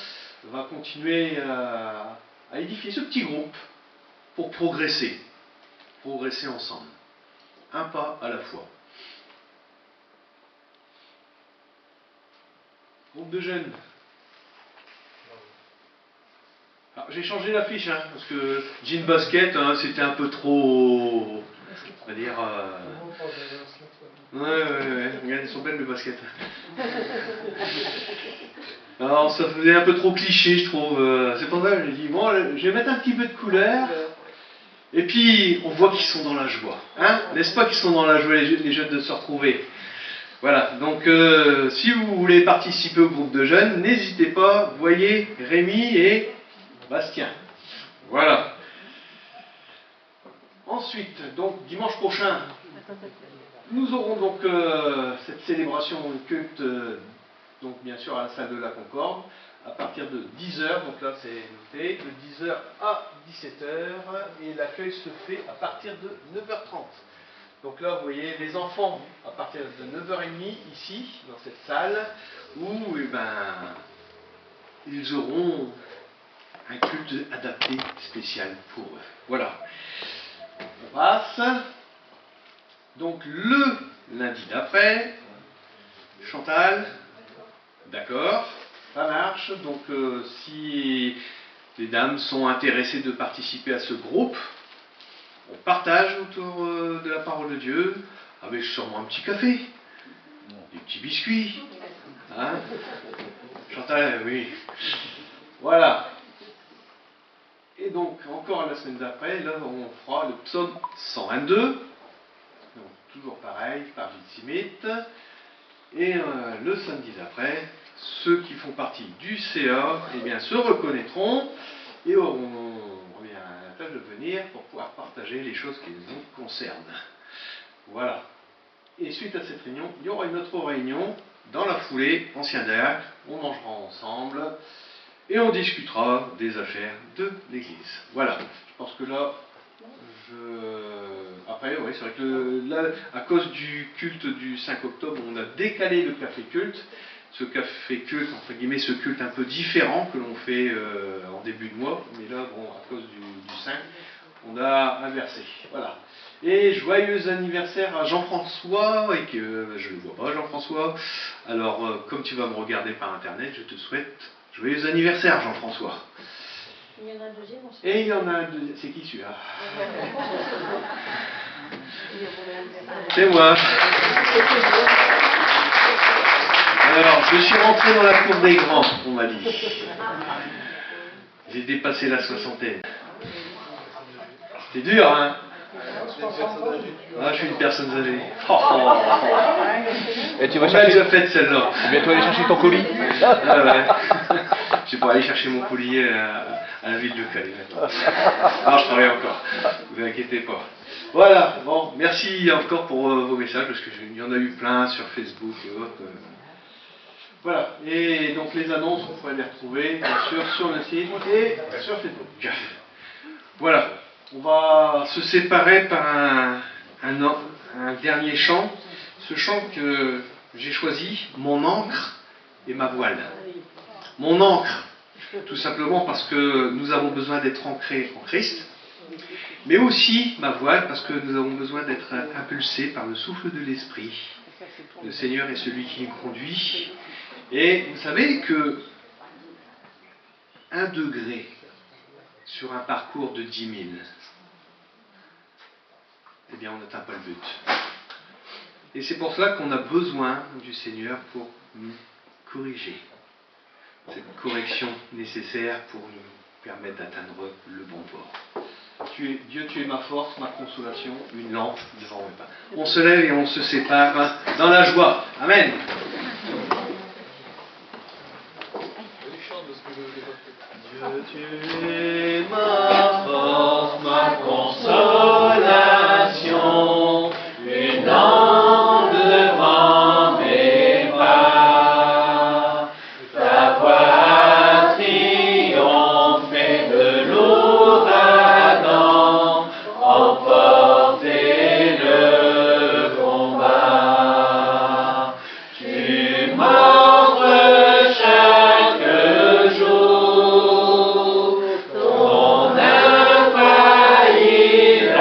S1: va continuer à édifier ce petit groupe pour progresser ensemble, un pas à la fois. Groupe de jeunes. Alors, j'ai changé l'affiche, hein, parce que jean basket, hein, c'était un peu trop, on va dire... Ouais, regardez, elles sont belles les baskets. Alors ça faisait un peu trop cliché, je trouve. C'est pour ça que j'ai dit, bon, je vais mettre un petit peu de couleur. Et puis, on voit qu'ils sont dans la joie. Hein, n'est-ce pas qu'ils sont dans la joie, les jeunes, de se retrouver? Voilà, donc si vous voulez participer au groupe de jeunes, n'hésitez pas, voyez Rémi et Bastien. Voilà. Ensuite, donc dimanche prochain, nous aurons donc cette célébration culte donc bien sûr à la salle de la Concorde, à partir de 10h, donc là c'est noté, de 10h à 17h, et l'accueil se fait à partir de 9h30. Donc là, vous voyez les enfants à partir de 9h30 ici, dans cette salle, où ils auront un culte adapté spécial pour eux. Voilà. On passe. Donc le lundi d'après, Chantal, d'accord, ça marche. Donc si les dames sont intéressées de participer à ce groupe, on partage autour de la parole de Dieu, avec sûrement un petit café, des petits biscuits. Hein? Chantal, oui. Voilà. Et donc, encore la semaine d'après, là, on fera le psaume 122. Donc, toujours pareil, par Gilles Smith. Et le samedi d'après, ceux qui font partie du CA, eh bien, se reconnaîtront et auront la tâche de venir pour pouvoir partager les choses qui nous concernent. Voilà. Et suite à cette réunion, il y aura une autre réunion dans la foulée, ancien DAC, on mangera ensemble et on discutera des affaires de l'Église. Voilà. Je pense que là, après, oui, c'est vrai que là, à cause du culte du 5 octobre, on a décalé le café culte. Ce café culte, entre guillemets, ce culte un peu différent que l'on fait en début de mois. Mais là, bon, à cause du 5, on a inversé. Voilà. Et joyeux anniversaire à Jean-François, et que je ne le vois pas, Jean-François. Alors, comme tu vas me regarder par Internet, je te souhaite joyeux anniversaire, Jean-François.
S2: Il y en a un deuxième aussi.
S1: Et il y en a un deuxième. C'est qui celui-là? C'est moi. Alors, je suis rentré dans la cour des grands, on m'a dit. J'ai dépassé la soixantaine. C'était dur, hein? Ah, je suis une personne âgée.
S4: Et tu vas
S1: On l'a
S4: chercher...
S1: déjà faite celle-là.
S4: Tu vas bientôt aller chercher ton colis.
S1: Ah ouais. Je vais pas aller chercher mon courrier à la ville de Calais. Ah, je travaille encore. Ne vous inquiétez pas. Voilà. Bon, merci encore pour vos messages, parce qu'il y en a eu plein sur Facebook et autres. Voilà. Et donc les annonces, vous pourrez les retrouver, bien sûr, sur le site et sur Facebook. Voilà. On va se séparer par un dernier chant. Ce chant que j'ai choisi, Mon encre et ma voile. Mon encre, tout simplement parce que nous avons besoin d'être ancrés en Christ, mais aussi ma voile parce que nous avons besoin d'être impulsés par le souffle de l'Esprit. Le Seigneur est celui qui nous conduit. Et vous savez que 1 degré sur un parcours de 10 000, eh bien on n'atteint pas le but. Et c'est pour cela qu'on a besoin du Seigneur pour nous corriger. Cette correction nécessaire pour nous permettre d'atteindre le bon port. Dieu, tu es ma force, ma consolation, une lampe devant mes pas. On se lève et on se sépare dans la joie. Amen. Dieu, tu es ma force, ma consolation, une lampe devant mes pas. Ta voix triomphée de l'ouragan, emportez le combat. Tu m'offres chaque jour ton infaillible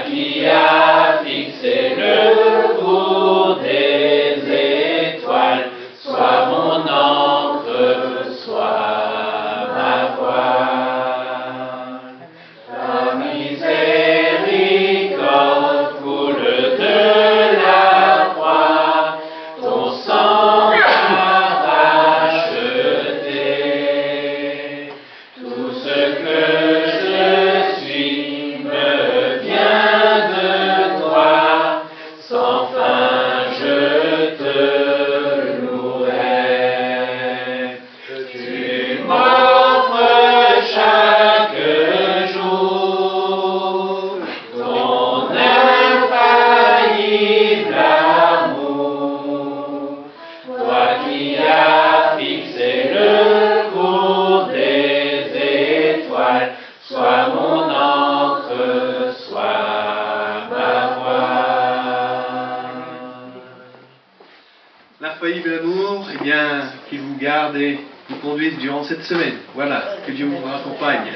S4: qui as fixé le cours des étoiles, sois mon encre, sois ma voile. Ta miséricorde coule de la croix, ton sang m'a racheté. Tout ce que je suis me vient de toi, sans fin je te louerai. Tu m'offres chaque jour ton infaillible amour, toi qui as fixé le cours des étoiles, sois mon encre, sois ma voile.
S1: L'infaillible amour, eh bien, qu'il vous garde et vous conduise durant cette semaine. Voilà, que Dieu vous accompagne.